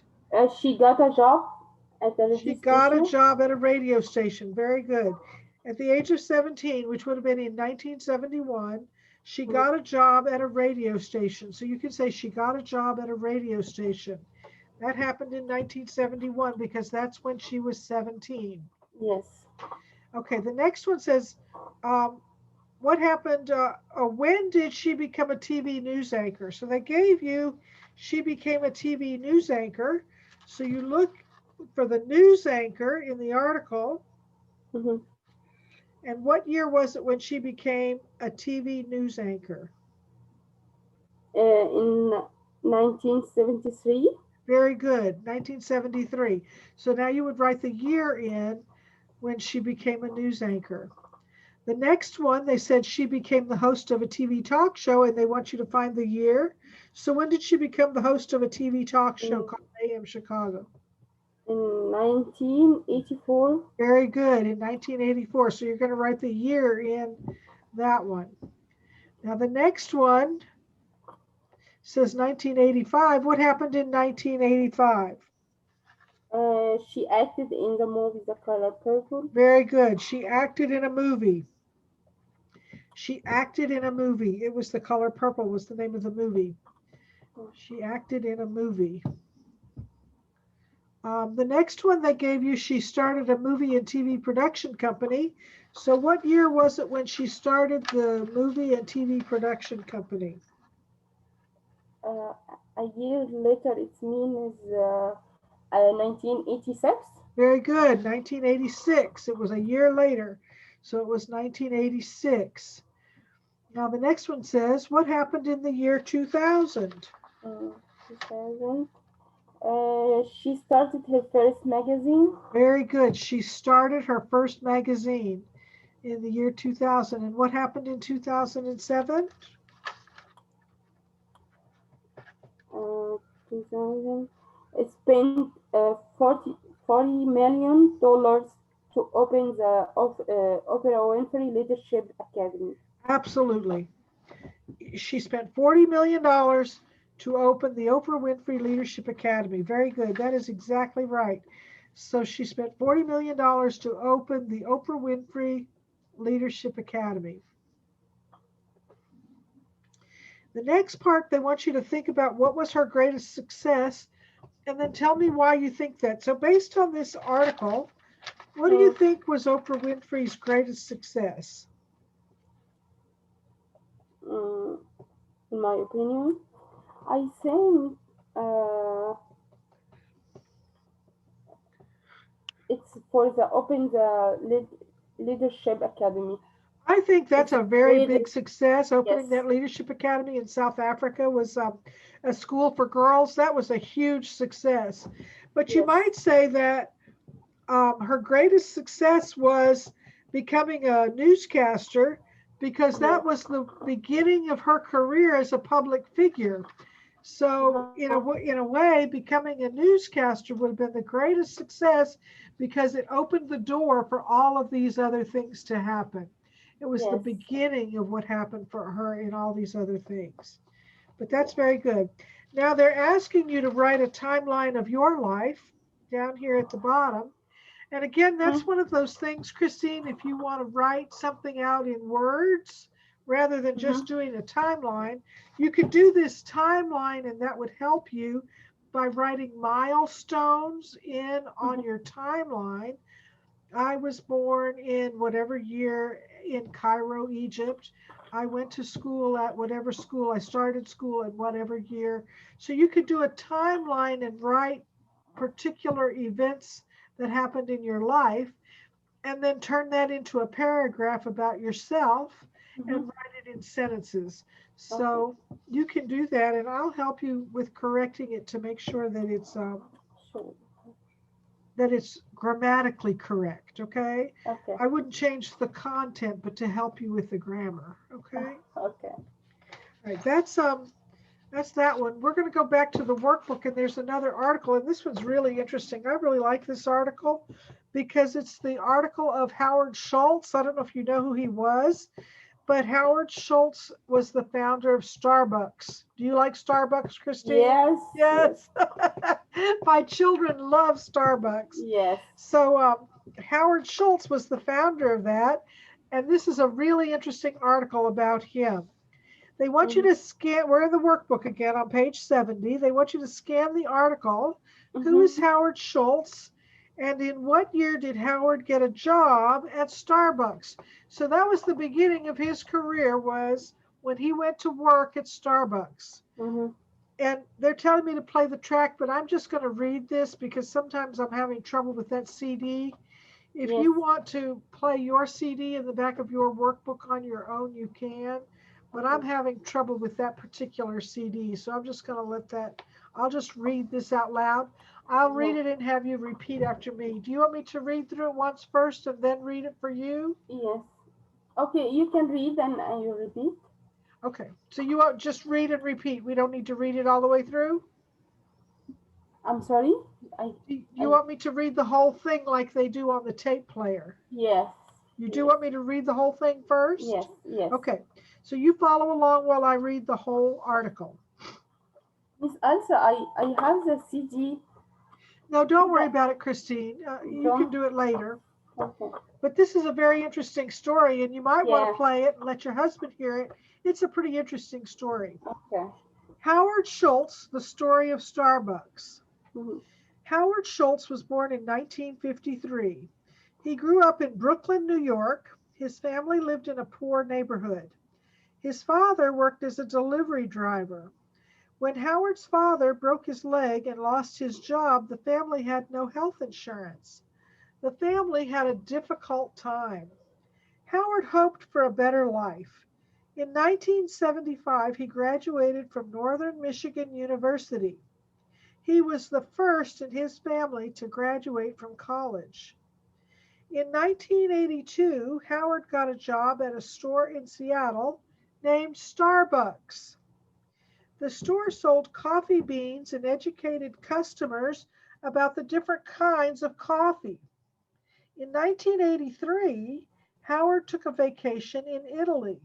She got a job at the radio She got a station. job at a radio station. Very good. At the age of 17, which would have been in 1971, she got a job at a radio station. So you can say she got a job at a radio station. That happened in 1971 because that's when she was 17. Yes. Okay, the next one says, what happened, when did she become a TV news anchor? So they gave you, she became a TV news anchor. So you look for the news anchor in the article. Mm-hmm. And what year was it when she became a TV news anchor? In 1973. Very good, 1973. So now you would write the year in when she became a news anchor. The next one, they said she became the host of a TV talk show, and they want you to find the year. So when did she become the host of a TV talk show called AM Chicago? In 1984. Very good, in 1984. So you're going to write the year in that one. Now the next one says 1985. What happened in 1985? She acted in the movie The Color Purple. Very good. She acted in a movie. She acted in a movie. It was The Color Purple was the name of the movie. She acted in a movie. The next one they gave you, she started a movie and TV production company. So what year was it when she started the movie and TV production company? A year later, it means 1986. Very good, 1986. It was a year later. So it was 1986. Now the next one says, what happened in the year 2000? 2000. She started her first magazine. Very good. She started her first magazine in the year 2000. And what happened in 2007? 2000. It spent $40 million to open the Oprah Winfrey Leadership Academy. Absolutely. She spent $40 million to open the Oprah Winfrey Leadership Academy. Very good. That is exactly right. So she spent $40 million to open the Oprah Winfrey Leadership Academy. The next part, they want you to think about what was her greatest success, and then tell me why you think that. So based on this article, what do you think was Oprah Winfrey's greatest success? In my opinion, I think it's for the Open the Leadership Academy. I think that's It's a very really, big success. Opening yes, that leadership academy in South Africa was a school for girls. That was a huge success. But you yes. might say that her greatest success was becoming a newscaster because that Yes. was the beginning of her career as a public figure. So Uh-huh. in a way, becoming a newscaster would have been the greatest success because it opened the door for all of these other things to happen. It was the Yes. beginning of what happened for her in all these other things. But that's very good. Now they're asking you to write a timeline of your life down here at the bottom. And again, that's Mhm. one of those things, Christine, if you want to write something out in words rather than just Mhm. doing a timeline, you could do this timeline and that would help you by writing milestones in on Mhm. your timeline. I was born in whatever year in Cairo, Egypt. I went to school at whatever school. I started school in whatever year. So you could do a timeline and write particular events that happened in your life and then turn that into a paragraph about yourself and Mhm. write it in sentences. Okay. So you can do that, and I'll help you with correcting it to make sure Sure. that it's grammatically correct. Okay, Okay. I wouldn't change the content, but to help you with the grammar. Okay, Okay. all right. That's that one. We're going to go back to the workbook, and there's another article, and this one's really interesting. I really like this article because it's the article of Howard Schultz. I don't know if you know who he was, but Howard Schultz was the founder of Starbucks. Do you like Starbucks, Christine? Yes. Yes. Yes. My children love Starbucks. Yes. So Howard Schultz was the founder of that, and this is a really interesting article about him. They want you Mhm. to scan, we're in the workbook again on page 70. They want you to scan the article. Who is Mhm. Howard Schultz? And in what year did Howard get a job at Starbucks? So that was the beginning of his career, was when he went to work at Starbucks. Mhm. And they're telling me to play the track, but I'm just going to read this because sometimes I'm having trouble with that CD. If Yes. you want to play your CD in the back of your workbook on your own, you can. But I'm Okay. having trouble with that particular CD. So I'm just going to I'll just read this out loud. I'll read Yeah. it and have you repeat after me. Do you want me to read through it once first and then read it for you? Yes. Okay. You can read and you repeat. Okay. So you want just read and repeat. We don't need to read it all the way through. I'm sorry. I. Do you I. want me to read the whole thing like they do on the tape player? Yes. You do Yes. want me to read the whole thing first? Yes. Yes. Okay, so you follow along while I read the whole article. Miss Elsa, I have the CD. No, don't worry That about it, Christine. You can don't. do it later. Okay. But this is a very interesting story, and you might want to Yeah. play it and let your husband hear it. It's a pretty interesting story. Okay. Howard Schultz, the story of Starbucks. Mhm. Howard Schultz was born in 1953. He grew up in Brooklyn, New York. His family lived in a poor neighborhood. His father worked as a delivery driver. When Howard's father broke his leg and lost his job, the family had no health insurance. The family had a difficult time. Howard hoped for a better life. In 1975, he graduated from Northern Michigan University. He was the first in his family to graduate from college. In 1982, Howard got a job at a store in Seattle named Starbucks. The store sold coffee beans and educated customers about the different kinds of coffee. In 1983, Howard took a vacation in Italy.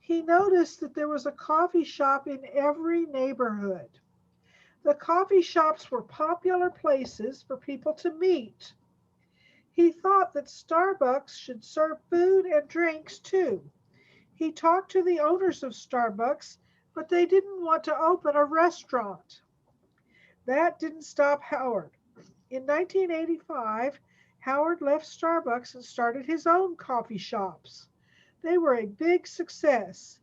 He noticed that there was a coffee shop in every neighborhood. The coffee shops were popular places for people to meet. He thought that Starbucks should serve food and drinks too. He talked to the owners of Starbucks, but they didn't want to open a restaurant. That didn't stop Howard. In 1985, Howard left Starbucks and started his own coffee shops. They were a big success.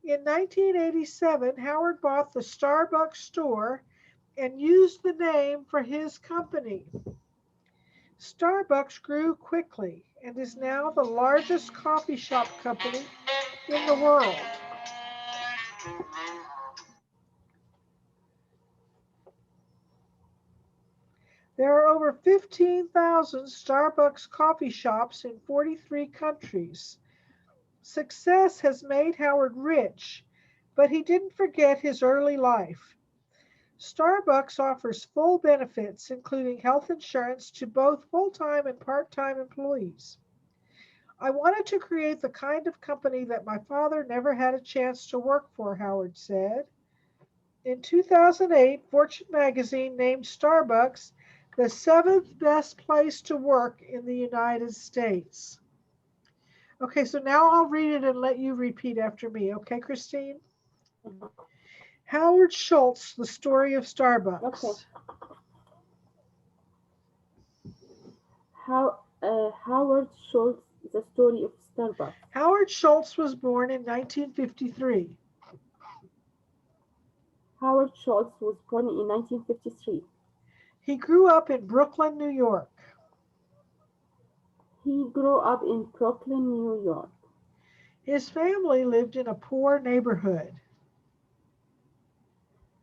In 1987, Howard bought the Starbucks store and used the name for his company. Starbucks grew quickly and is now the largest coffee shop company in the world. There are over 15,000 Starbucks coffee shops in 43 countries. Success has made Howard rich, but he didn't forget his early life. Starbucks offers full benefits, including health insurance to both full-time and part-time employees. I wanted to create the kind of company that my father never had a chance to work for, Howard said. In 2008, Fortune magazine named Starbucks the seventh best place to work in the United States. Okay, so now I'll read it and let you repeat after me. Okay, Christine? Howard Schultz, The Story of Starbucks. Okay. Howard Schultz, The Story of Starbucks. Howard Schultz was born in 1953. Howard Schultz was born in 1953. He grew up in Brooklyn, New York. He grew up in Brooklyn, New York. His family lived in a poor neighborhood.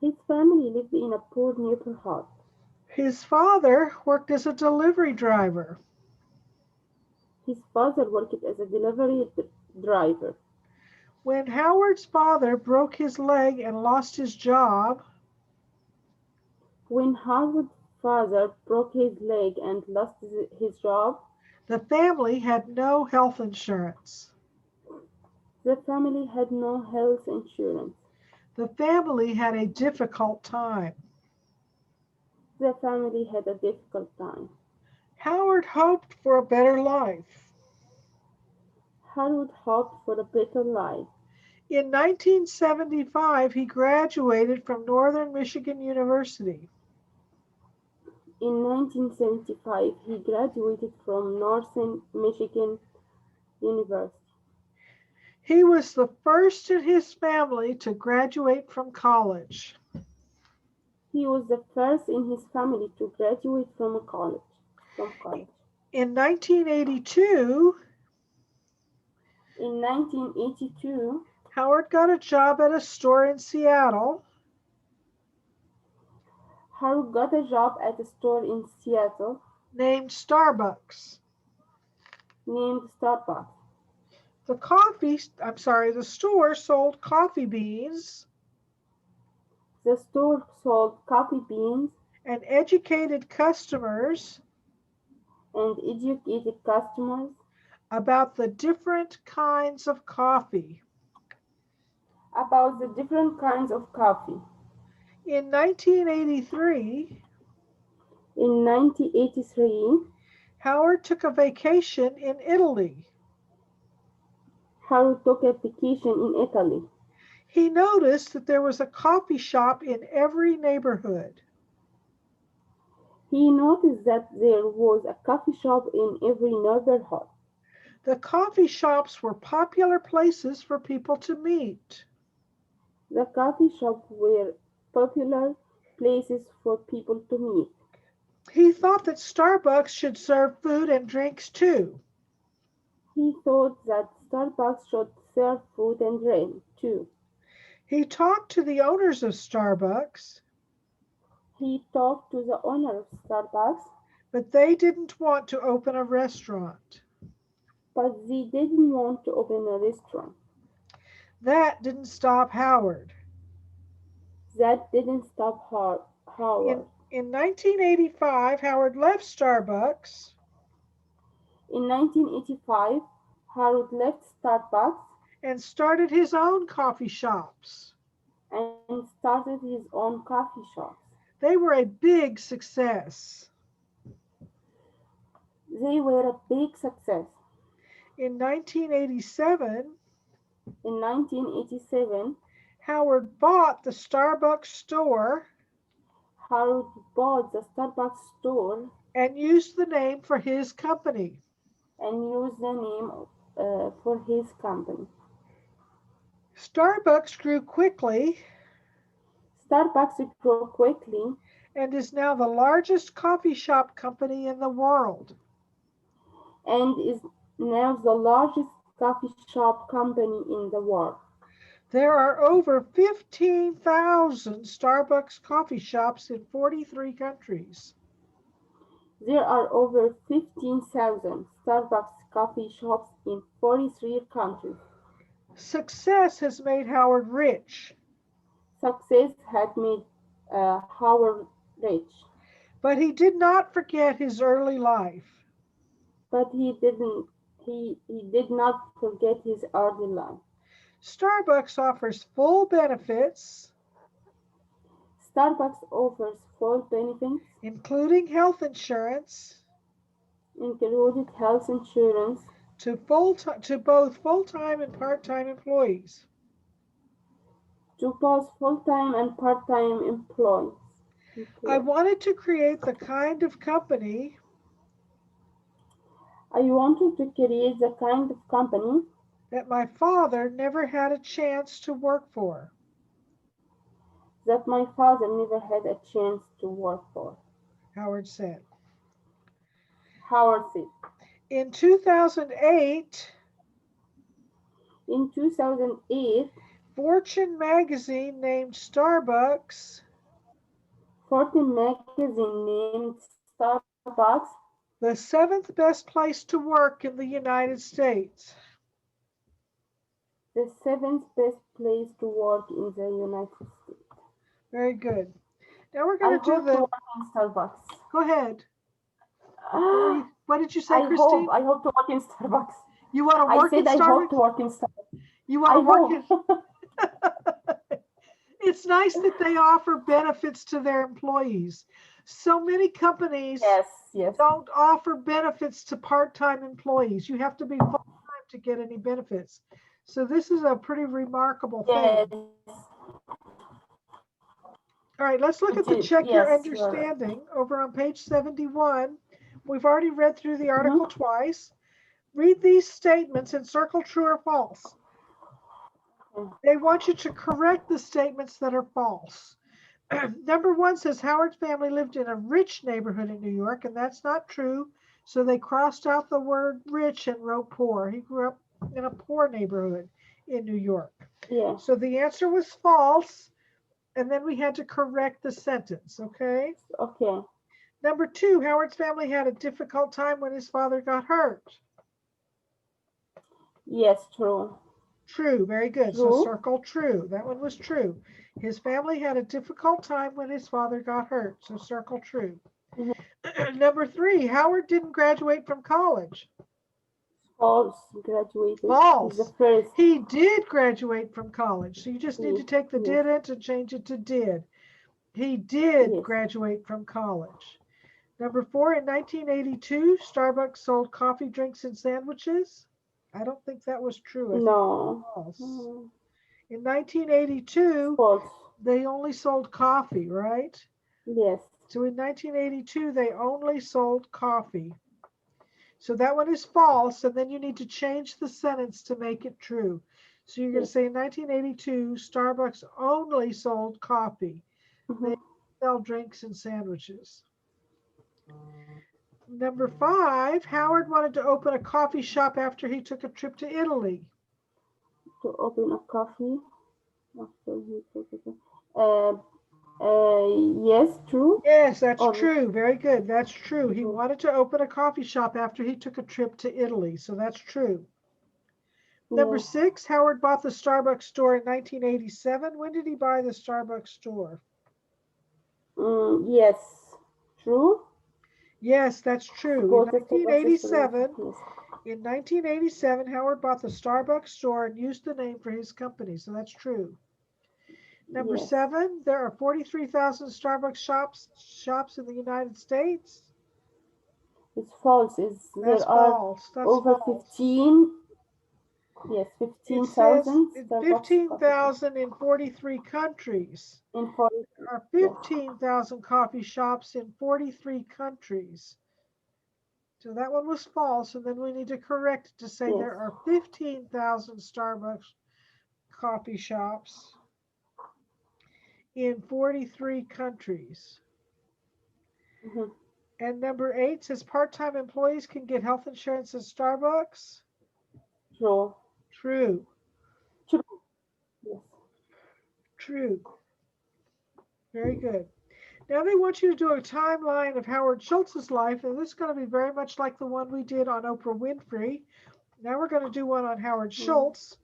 His family lived in a poor neighborhood. His father worked as a delivery driver. His father worked as a delivery driver. When Howard's father broke his leg and lost his job, When Howard's father broke his leg and lost his job, the family had no health insurance. the family had no health insurance. The family had a difficult time. The family had a difficult time. Howard hoped for a better life. Howard hoped for a better life. In 1975, he graduated from Northern Michigan University. In 1975, he graduated from Northern Michigan University. He was the first in his family to graduate from college. He was the first in his family to graduate from college. In 1982, In 1982, Howard got a job at a store in Seattle. Howard got a job at a store in Seattle Named Starbucks. named Starbucks. The store sold coffee beans The store sold coffee beans and educated customers and educated customers about the different kinds of coffee. about the different kinds of coffee. In 1983, In 1983, Howard took a vacation in Italy. Howard took a vacation in Italy. He noticed that there was a coffee shop in every neighborhood. He noticed that there was a coffee shop in every neighborhood. The coffee shops were popular places for people to meet. The coffee shops were popular places for people to meet. He thought that Starbucks should serve food and drinks too. He thought that Starbucks should serve food and drink too. He talked to the owners of Starbucks, He talked to the owner of Starbucks, but they didn't want to open a restaurant. but they didn't want to open a restaurant. That didn't stop Howard. That didn't stop Howard. In 1985, Howard left Starbucks In 1985, Howard left Starbucks and started his own coffee shops. and started his own coffee shops. They were a big success. They were a big success. In 1987, In 1987, Howard bought the Starbucks store Howard bought the Starbucks store and used the name for his company. and used the name for his company. Starbucks grew quickly Starbucks grew quickly and is now the largest coffee shop company in the world. And is now the largest coffee shop company in the world. There are over 15,000 Starbucks coffee shops in 43 countries. There are over 15,000 Starbucks coffee shops in 43 countries. Success has made Howard rich, Success had made Howard rich, but he did not forget his early life. but he did not forget his early life. Starbucks offers full benefits, Starbucks offers full benefits, including health insurance, including health insurance, to both full-time and part-time employees. to both full-time and part-time employees. I wanted to create the kind of company I wanted to create the kind of company that my father never had a chance to work for. that my father never had a chance to work for, Howard said. Howard said. In 2008, In 2008, Fortune magazine named Starbucks Fortune magazine named Starbucks the 7th best place to work in the United States. the 7th best place to work in the United States. Very good. Now we're I going to do hope to the. work in Starbucks. Go ahead. Ah, What did you say, I Christine? hope to work in Starbucks. You want to I work said in I hope to Starbucks? work in Starbucks. You I want to work hope. in. It's nice that they offer benefits to their employees. So many companies Yes. don't offer benefits to part-time employees. You have to be full-time to get any benefits. So this is a pretty remarkable thing. Yes. All right, let's look at the check your understanding over on page 71. We've already read through the article twice. Read these statements and circle true or false. They want you to correct the statements that are false. Number 1 says Howard's family lived in a rich neighborhood in New York, and that's not true. So they crossed out the word rich and wrote poor. He grew up in a poor neighborhood in New York. Yeah. So the answer was false, and then we had to correct the sentence, okay? Okay. Number 2, Howard's family had a difficult time when his father got hurt. Yes, true. True, very good. True. So circle true. That one was true. His family had a difficult time when his father got hurt. So circle true. Number 3, Howard didn't graduate from college. False. Graduated. False. Is the first. He did graduate from college. So you just need to take the didn't and change it to did. He did graduate from college. Number 4, in 1982, Starbucks sold coffee, drinks, and sandwiches. I don't think that was true. No. False. In 1982, False. they only sold coffee, right? Yes. So in 1982, they only sold coffee. So that one is false, and then you need to change the sentence to make it true. So you're going to say in 1982, Starbucks only sold coffee. They sell drinks and sandwiches. Number 5, Howard wanted to open a coffee shop after he took a trip to Italy. To open a coffee after he took it. Yes, true. Yes, that's true. Very good. That's true. He wanted to open a coffee shop after he took a trip to Italy. So that's true. Number 6, Howard bought the Starbucks store in 1987. When did he buy the Starbucks store? Yes, true. Yes, that's true. In 1987, Howard bought the Starbucks store and used the name for his company. So that's true. Number 7, there are 43,000 Starbucks shops in the United States. It's false. That's false. That's over false. 15. Yes, 15,000. 15,000 in 43 countries. In 40. There are 15,000 coffee shops in 43 countries. So that one was false, and then we need to correct it to say there are 15,000 Starbucks coffee shops in 43 countries. Mhm. And number 8 says part-time employees can get health insurance at Starbucks. True. True. True. Yes. True. Very good. Now they want you to do a timeline of Howard Schultz's life, and this is going to be very much like the one we did on Oprah Winfrey. Now we're going to do one on Howard Schultz.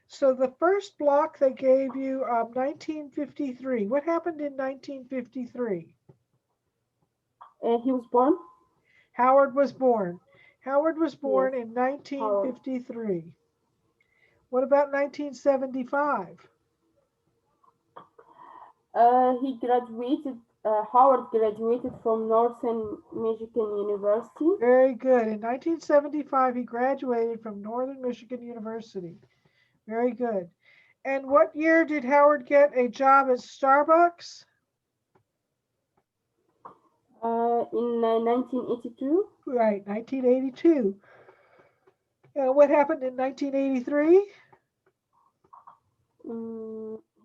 So the first block they gave you 1953. What happened in 1953? He was born. Howard was born. Howard was born Yes. in 1953. What about 1975? He graduated. Howard graduated from Northern Michigan University. Very good. In 1975, he graduated from Northern Michigan University. Very good. And what year did Howard get a job at Starbucks? In 1982. Right, 1982. What happened in 1983?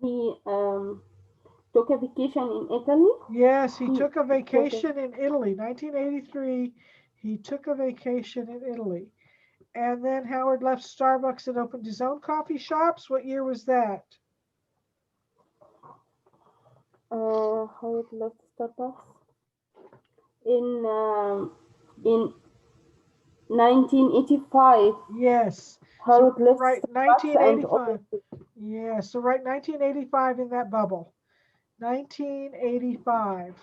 He took a vacation in Italy. Yes, he took a vacation in Italy. 1983, he took a vacation in Italy. And then Howard left Starbucks and opened his own coffee shops. What year was that? Howard left Starbucks in 1985. Yes. Howard left Right, Starbucks and 1985. Yeah, so right, 1985 in that bubble. 1985.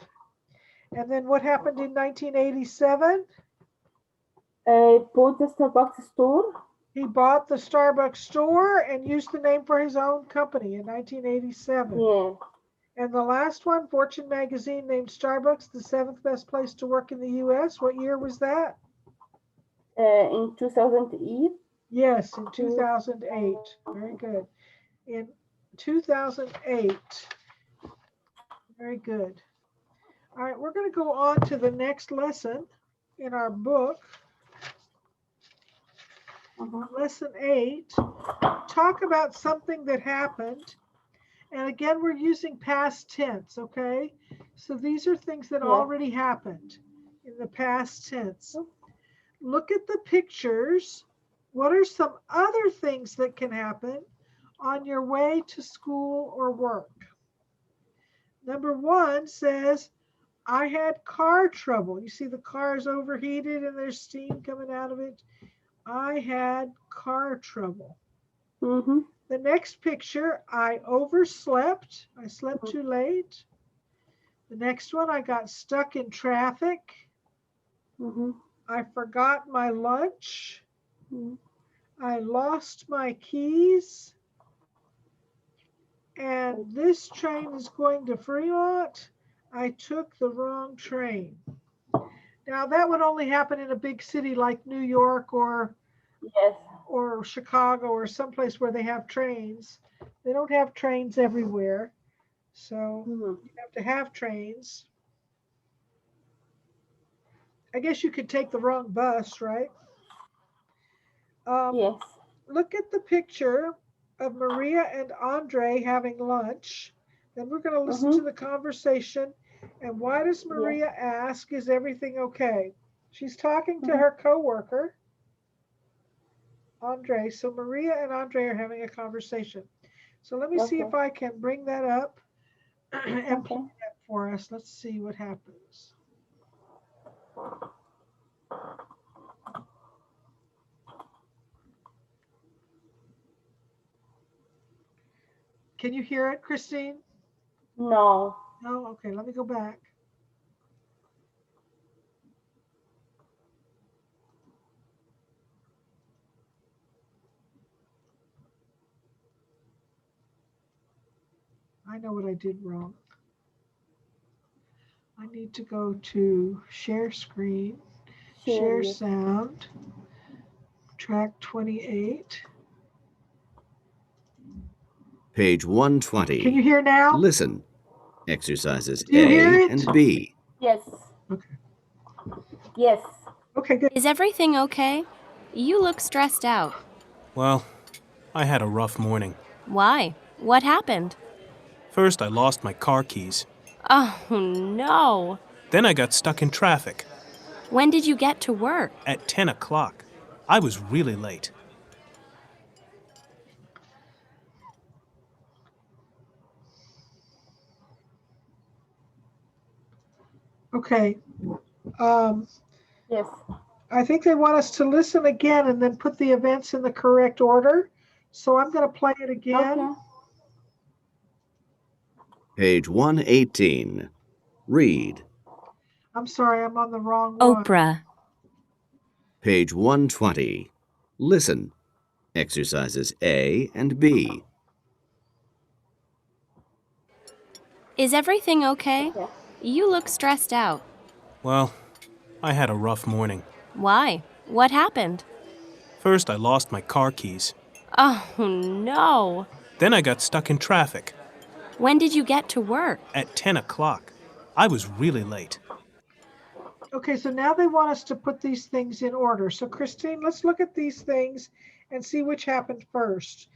And then what happened in 1987? bought the Starbucks store. He bought the Starbucks store and used the name for his own company in 1987. Yeah. And the last one, Fortune magazine named Starbucks the 7th best place to work in the US. What year was that? In 2008. Yes, in 2008. Very good. In 2008. Very good. All right, we're going to go on to the next lesson in our book. Lesson 8. Talk about something that happened. And again, we're using past tense, okay? So these are things that already happened in the past tense. Look at the pictures. What are some other things that can happen on your way to school or work? Number 1 says, I had car trouble. You see the car is overheated and there's steam coming out of it. I had car trouble. The next picture, I overslept. I slept too late. The next one, I got stuck in traffic. I forgot my lunch. I lost my keys. And this train is going to Fremont. I took the wrong train. Now that would only happen in a big city like New York or Chicago or someplace where they have trains. They don't have trains everywhere. So you have to have trains. I guess you could take the wrong bus, right? Yes. Look at the picture of Maria and Andre having lunch. Then we're going to listen to the conversation. And why does Maria ask, is everything okay? She's talking to her coworker, Andre. So Maria and Andre are having a conversation. So let me see if I can bring that up and play that for us. Let's see what happens. Can you hear it, Christine? No. No? Okay, let me go back. I know what I did wrong. I need to go to share screen, share sound, track 28. Page 120. Can you hear now? Listen. Exercises Do you hear A it? and B. Yes. Okay. Yes. Okay, good. Is everything okay? You look stressed out. Well, I had a rough morning. Why? What happened? First, I lost my car keys. Oh, no. Then I got stuck in traffic. When did you get to work? At 10 o'clock. I was really late. Okay. Yes. I think they want us to listen again and then put the events in the correct order. So I'm going to play it again. Okay. Page 118. Read. I'm sorry, I'm on the wrong one. Oprah. Page 120. Listen. Exercises A and B. Is everything okay? Okay. You look stressed out. Well, I had a rough morning. Why? What happened? First, I lost my car keys. Oh, no. Then I got stuck in traffic. When did you get to work? At 10 o'clock. I was really late. Okay, so now they want us to put these things in order. So Christine, let's look at these things and see which happened first.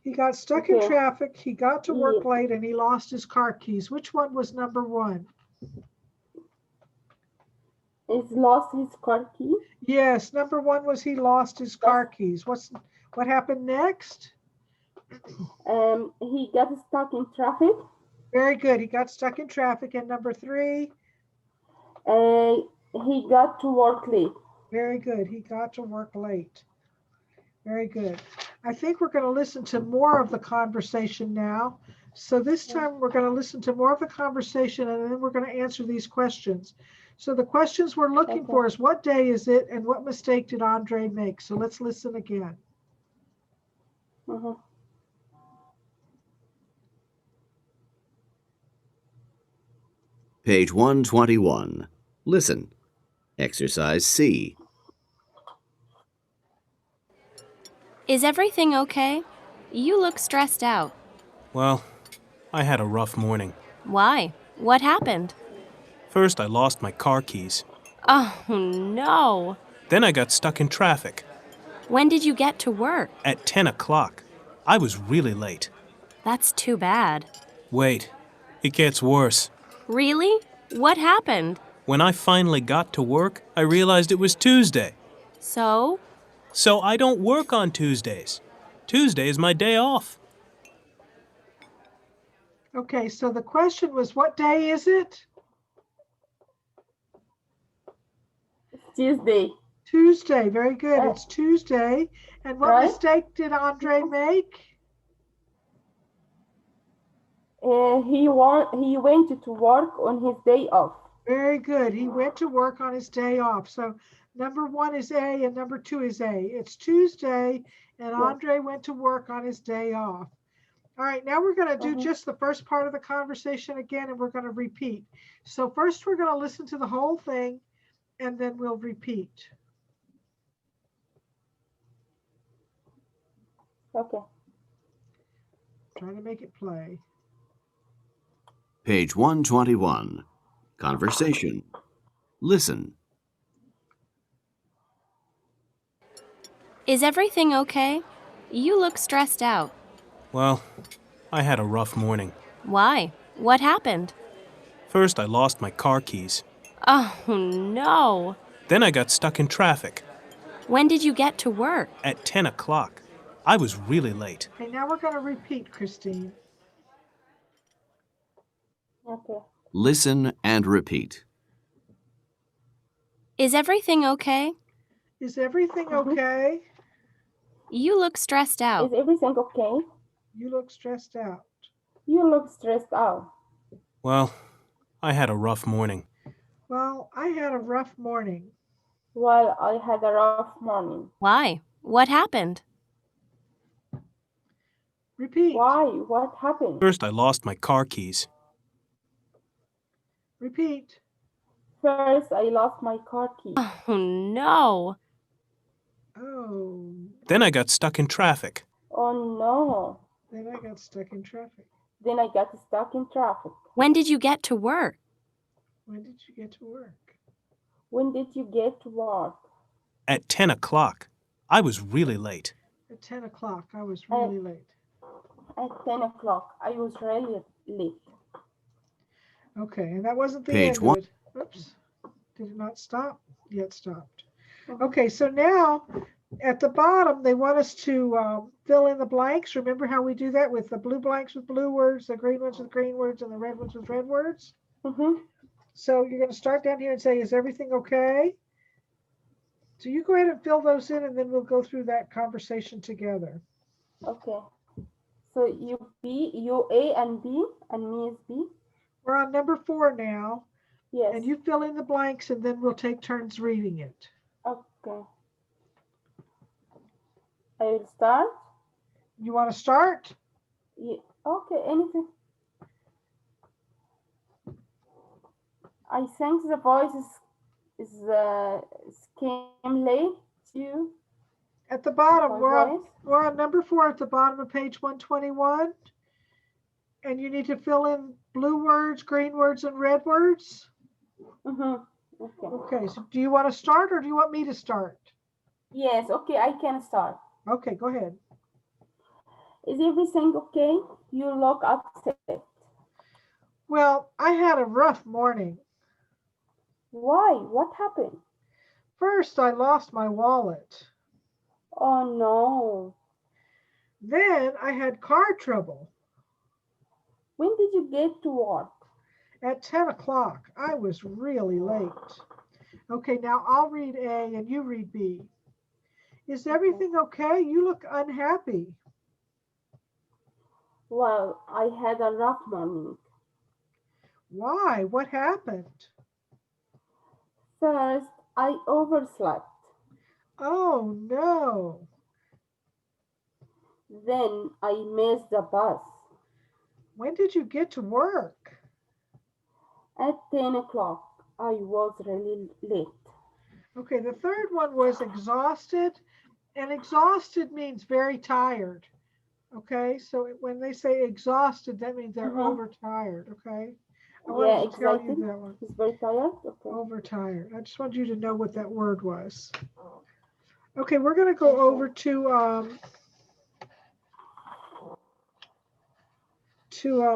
He got stuck in Okay. traffic, he got to work Yeah. late, and he lost his car keys. Which one was number one? Is lost his car key? Yes, number one was he lost his car keys. What happened next? He got stuck in traffic. Very good. He got stuck in traffic. And number three? He got to work late. Very good. He got to work late. Very good. I think we're going to listen to more of the conversation now. So this time we're going to listen to more of the conversation and then we're going to answer these questions. So the questions we're looking for is what day is it and what mistake did Andre make? So let's listen again. Mhm. Page 121. Listen. Exercise C. Is everything okay? You look stressed out. Well, I had a rough morning. Why? What happened? First, I lost my car keys. Oh, no. Then I got stuck in traffic. When did you get to work? At 10 o'clock. I was really late. That's too bad. Wait, it gets worse. Really? What happened? When I finally got to work, I realized it was Tuesday. So? So I don't work on Tuesdays. Tuesday is my day off. Okay, so the question was, what day is it? Tuesday. Tuesday. Very good. It's Tuesday. And what Right. mistake did Andre make? He went to work on his day off. Very good. He went to work on his day off. So number one is A and number two is A. It's Tuesday and Andre went to work on his day off. All right, now we're going to do just the first part of the conversation again and we're going to repeat. So first we're going to listen to the whole thing and then we'll repeat. Okay. Trying to make it play. Page 121. Conversation. Listen. Is everything okay? You look stressed out. Well, I had a rough morning. Why? What happened? First, I lost my car keys. Oh, no. Then I got stuck in traffic. When did you get to work? At 10 o'clock. I was really late. Okay, now we're going to repeat, Christine. Okay. Listen and repeat. Is everything okay? Is everything okay? You look stressed Is out. everything okay? You look stressed out. You look stressed out. Well, I had a rough morning. Well, I had a rough morning. Well, I had a rough morning. Why? What happened? Repeat. Why? What happened? First, I lost my car keys. Repeat. First, I lost my car key. Oh, no. Oh, Then I got stuck in traffic. Oh no. then I got stuck in traffic. Then I got stuck in traffic. When did you get to work? When did you get to work? When did you get to work? At 10 o'clock. I was really late. At 10 o'clock. I was really late. At 10 o'clock. I was really late. Okay, and that wasn't the Page end one. of it. Oops. Did it not stop? Yeah, it stopped. Okay, so now at the bottom, they want us to fill in the blanks. Remember how we do that with the blue blanks with blue words, the green ones with green words, and the red ones with red words? So you're going to start down here and say, is everything okay? So you go ahead and fill those in, and then we'll go through that conversation together. Okay. So you A and B, and me is B. We're on number 4 now. Yes. And you fill in the blanks, and then we'll take turns reading it. Okay. I will start. You want to start? Yeah. Okay, anything. I think the voice came late to you. At the bottom, My we're on number 4 at the bottom of page 121. And you need to fill in blue words, green words, and red words. Okay. Okay, so do you want to start or do you want me to start? Yes, okay, I can start. Okay, go ahead. Is everything okay? You look upset. Well, I had a rough morning. Why? What happened? First, I lost my wallet. Oh no. Then I had car trouble. When did you get to work? At 10 o'clock. I was really late. Okay, now I'll read A and you read B. Is everything okay? You look unhappy. Well, I had a rough morning. Why? What happened? First, I overslept. Oh, no. Then I missed the bus. When did you get to work? At 10 o'clock. I was really late. Okay, the third one was exhausted. And exhausted means very tired. Okay, so when they say exhausted, that means they're overtired. Okay, I wanted to tell you that one. He's very tired. Okay. Overtired. I just want you to know what that word was. Okay, we're going to go over to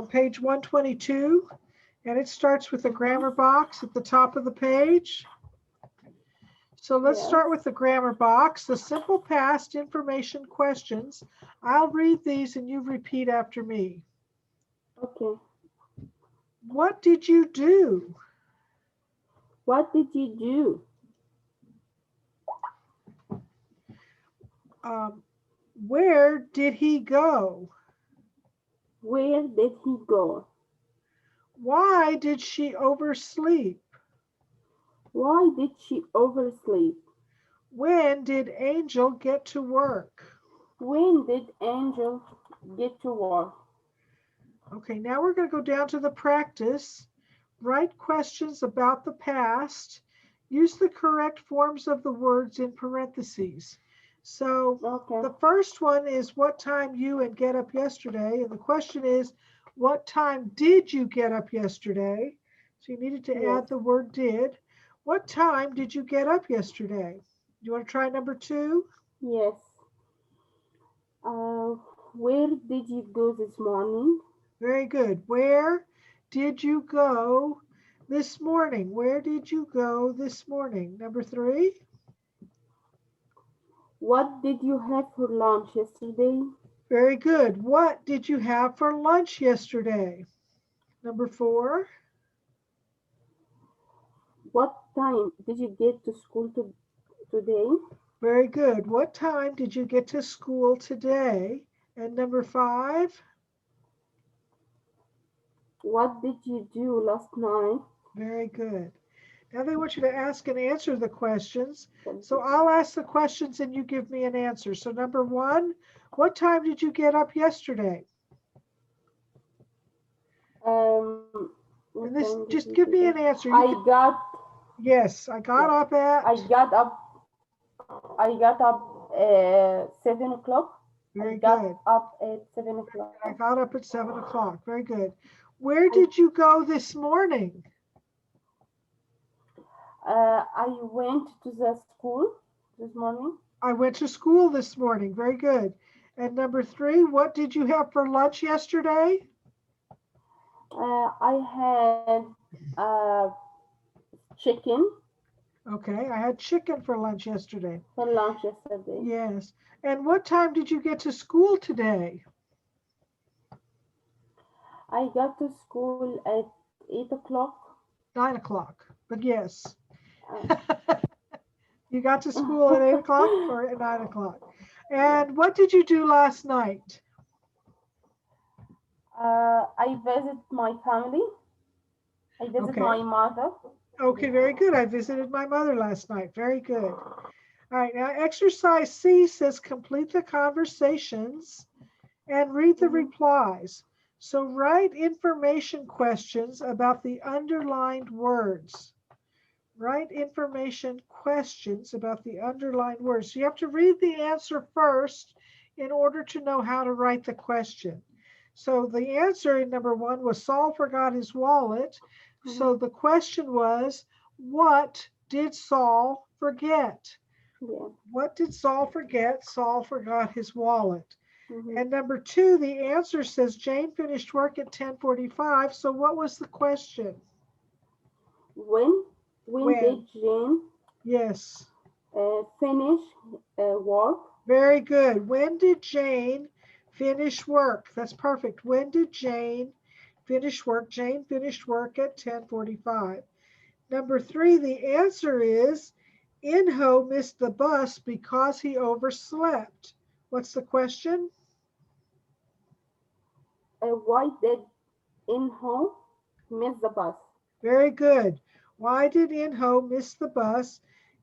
page 122, and it starts with the grammar box at the top of the page. So let's start with the grammar box. The simple past information questions. I'll read these and you repeat after me. Okay. What did you do? What did you do? Where did he go? Where did he go? Why did she oversleep? Why did she oversleep? When did Angel get to work? When did Angel get to work? Okay, now we're going to go down to the practice. Write questions about the past. Use the correct forms of the words in parentheses. So the first one is what time you and get up yesterday. And the question is, what time did you get up yesterday? So you needed to add the word did. What time did you get up yesterday? Do you want to try number 2? Yes. Where did you go this morning? Very good. Where did you go this morning? Where did you go this morning? Number 3. What did you have for lunch yesterday? Very good. What did you have for lunch yesterday? Number 4. What time did you get to school today? Very good. What time did you get to school today? And number 5. What did you do last night? Very good. Now they want you to ask and answer the questions. So I'll ask the questions and you give me an answer. So number 1, what time did you get up yesterday? And this, just give me an answer. Yes, I got up at. I got up 7 o'clock. Very got good. up at 7 o'clock. I got up at 7 o'clock. Very good. Where did you go this morning? I went to the school this morning. I went to school this morning. Very good. And number 3, what did you have for lunch yesterday? I had chicken Okay, I had chicken for lunch yesterday. for lunch yesterday. Yes. And what time did you get to school today? I got to school at 8 o'clock. 9 o'clock. But yes. Uh, You got to school at 8 o'clock or at 9 o'clock? And what did you do last night? I visit my family. I visit Okay. my mother. Okay, very good. I visited my mother last night. Very good. All right, now exercise C says complete the conversations and read the replies. So write information questions about the underlined words. Write information questions about the underlined words. So you have to read the answer first in order to know how to write the question. So the answer in number 1 was Saul forgot his wallet. So the question was, what did Saul forget? Yeah. What did Saul forget? Saul forgot his wallet. Mhm. And number 2, the answer says Jane finished work at 10:45. So what was the question? When did Jane Yes. finish work? Very good. When did Jane finish work? That's perfect. When did Jane finish work? Jane finished work at 10:45. Number 3, the answer is Inho missed the bus because he overslept. What's the question? Why did Inho miss the bus? Very good. Why did Inho miss the bus?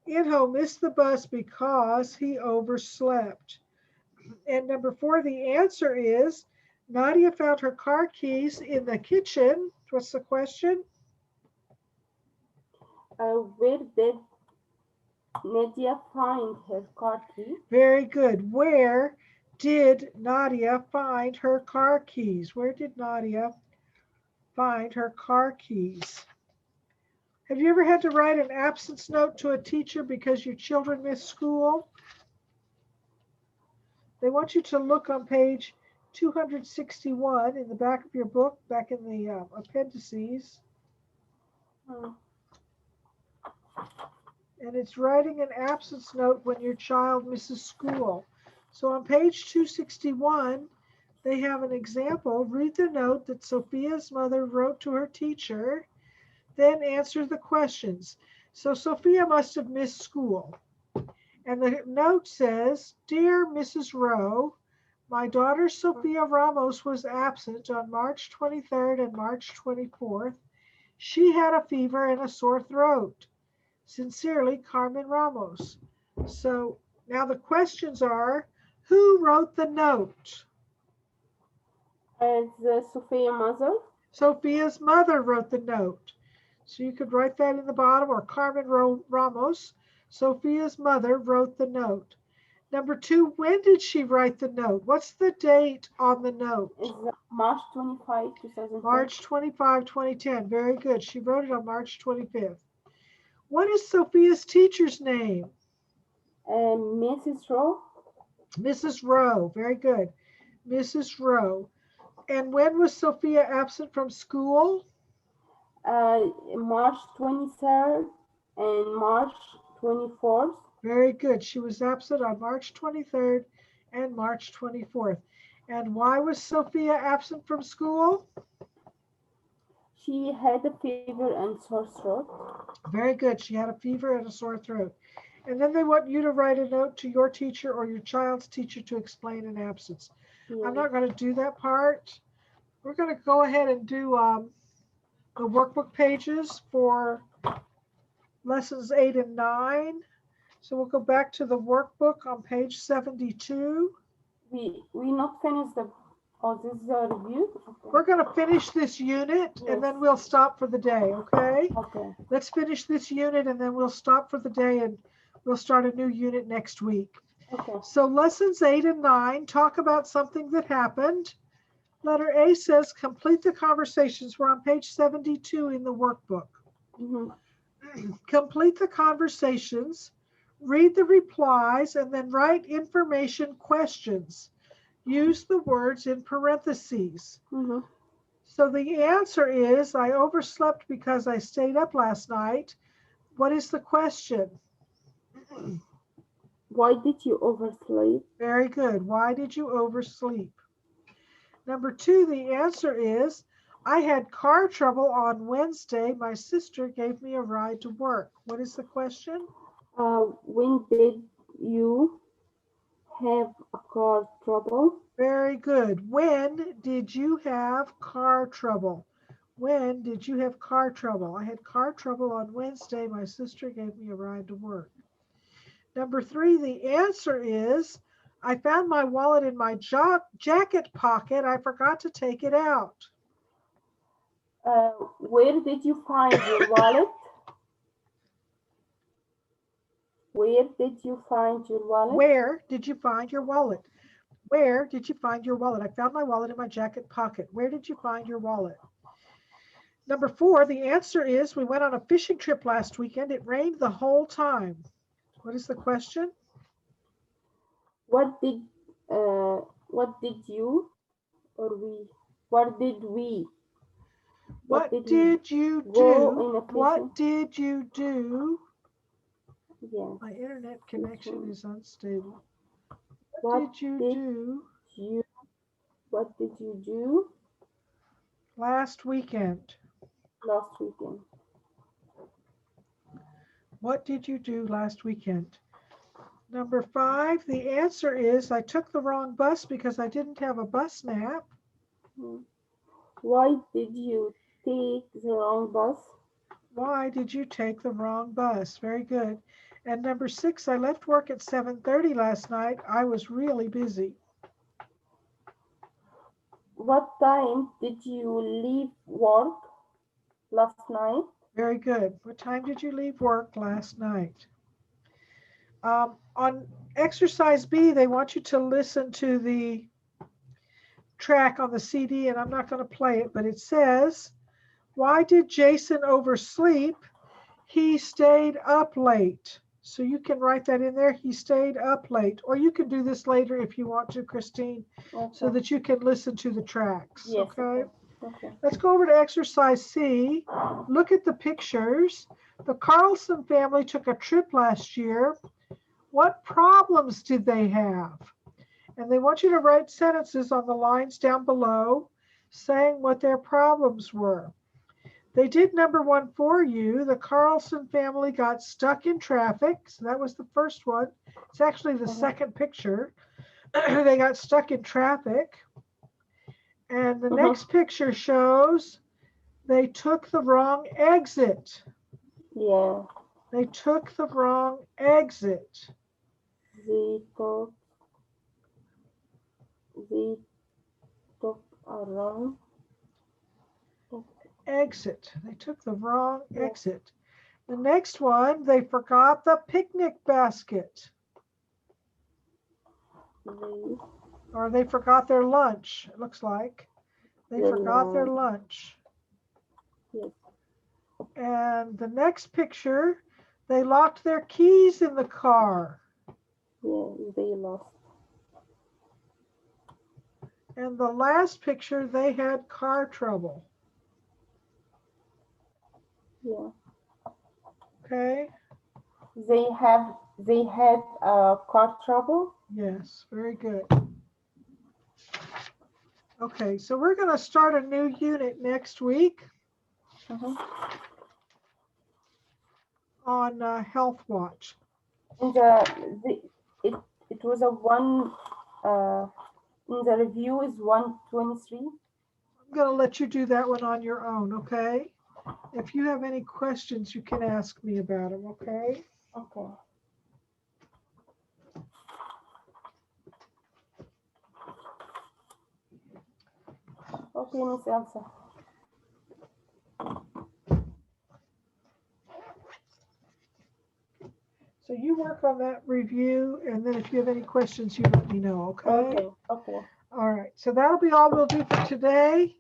Inho missed the bus because he overslept. And number 4, the answer is Nadia found her car keys in the kitchen. What's the question? Where did Nadia find her car key? Very good. Where did Nadia find her car keys? Where did Nadia find her car keys? Have you ever had to write an absence note to a teacher because your children missed school? They want you to look on page 261 in the back of your book, back in the appendices. And it's writing an absence note when your child misses school. So on page 261, they have an example. Read the note that Sophia's mother wrote to her teacher, then answer the questions. So Sophia must have missed school. And the note says, Dear Mrs. Rowe, my daughter Sophia Ramos was absent on March 23rd and March 24th. She had a fever and a sore throat. Sincerely, Carmen Ramos. So now the questions are, who wrote the note? Sophia's mother. Sophia's mother wrote the note. So you could write that in the bottom, or Carmen Ramos, Sophia's mother wrote the note. Number 2, when did she write the note? What's the date on the note? It's March 25, 2010. March 25, 2010. Very good. She wrote it on March 25th. What is Sophia's teacher's name? Mrs. Rowe. Mrs. Rowe. Very good. Mrs. Rowe. And when was Sophia absent from school? March 23rd and March 24th. Very good. She was absent on March 23rd and March 24th. And why was Sophia absent from school? She had a fever and sore throat. Very good. She had a fever and a sore throat. And then they want you to write a note to your teacher or your child's teacher to explain an absence. Yeah. I'm not going to do that part. We're going to go ahead and do the workbook pages for lessons 8 and 9. So we'll go back to the workbook on page 72. We not finished the, this is a review? Okay. We're going to finish this unit and then we'll stop for the day, okay? Okay. Let's finish this unit and then we'll stop for the day and we'll start a new unit next week. Okay. So lessons 8 and 9 talk about something that happened. Letter A says complete the conversations. We're on page 72 in the workbook. Complete the conversations, read the replies, and then write information questions. Use the words in parentheses. So the answer is, I overslept because I stayed up last night. What is the question? Why did you oversleep? Very good. Why did you oversleep? Number 2, the answer is, I had car trouble on Wednesday. My sister gave me a ride to work. What is the question? When did you have a car trouble? Very good. When did you have car trouble? When did you have car trouble? I had car trouble on Wednesday. My sister gave me a ride to work. Number 3, the answer is, I found my wallet in my jacket pocket. I forgot to take it out. Where did you find your wallet? Where did you find your wallet? Where did you find your wallet? Where did you find your wallet? I found my wallet in my jacket pocket. Where did you find your wallet? Number 4, the answer is, we went on a fishing trip last weekend. It rained the whole time. What is the question? What did you or we? What did we? What we did you go in do? a fishing- What did you do? Yes. My internet connection is unstable. What What did you did do What did you do last weekend? last weekend? What did you do last weekend? Number 5, the answer is, I took the wrong bus because I didn't have a bus map. Why did you take the wrong bus? Why did you take the wrong bus? Very good. And number 6, I left work at 7:30 last night. I was really busy. What time did you leave work last night? Very good. What time did you leave work last night? On exercise B, they want you to listen to the track on the CD, and I'm not going to play it, but it says, why did Jason oversleep? He stayed up late. So you can write that in there. He stayed up late. Or you can do this later if you want to, Christine, so that you can listen to the tracks. Yes, Okay? Okay. Let's go over to exercise C. Look at the pictures. The Carlson family took a trip last year. What problems did they have? And they want you to write sentences on the lines down below saying what their problems were. They did number 1 for you. The Carlson family got stuck in traffic. So that was the first one. It's actually the second picture. They got stuck in traffic. And the next picture shows they took the wrong exit. Yeah. They took the wrong exit. They took a wrong exit. They took the wrong exit. The next one, they forgot the picnic basket. Or they forgot their lunch, it looks like. They forgot their lunch. Yes. And the next picture, they locked their keys in the car. Yeah, they lost. And the last picture, they had car trouble. Yeah. Okay. They had car trouble. Yes, very good. Okay, so we're going to start a new unit next week on Health Watch. And it was a one. In the review is 123. I'm going to let you do that one on your own, okay? If you have any questions, you can ask me about them, okay? Okay. Okay, Miss Elsa. So you work on that review, and then if you have any questions, you let me know, okay? Okay. Okay. All right, so that'll be all we'll do for today,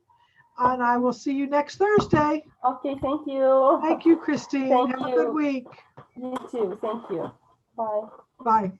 and I will see you next Thursday. Okay, thank you. Thank you, Christine. Thank Have a you. good week. You too. Thank you. Bye. Bye.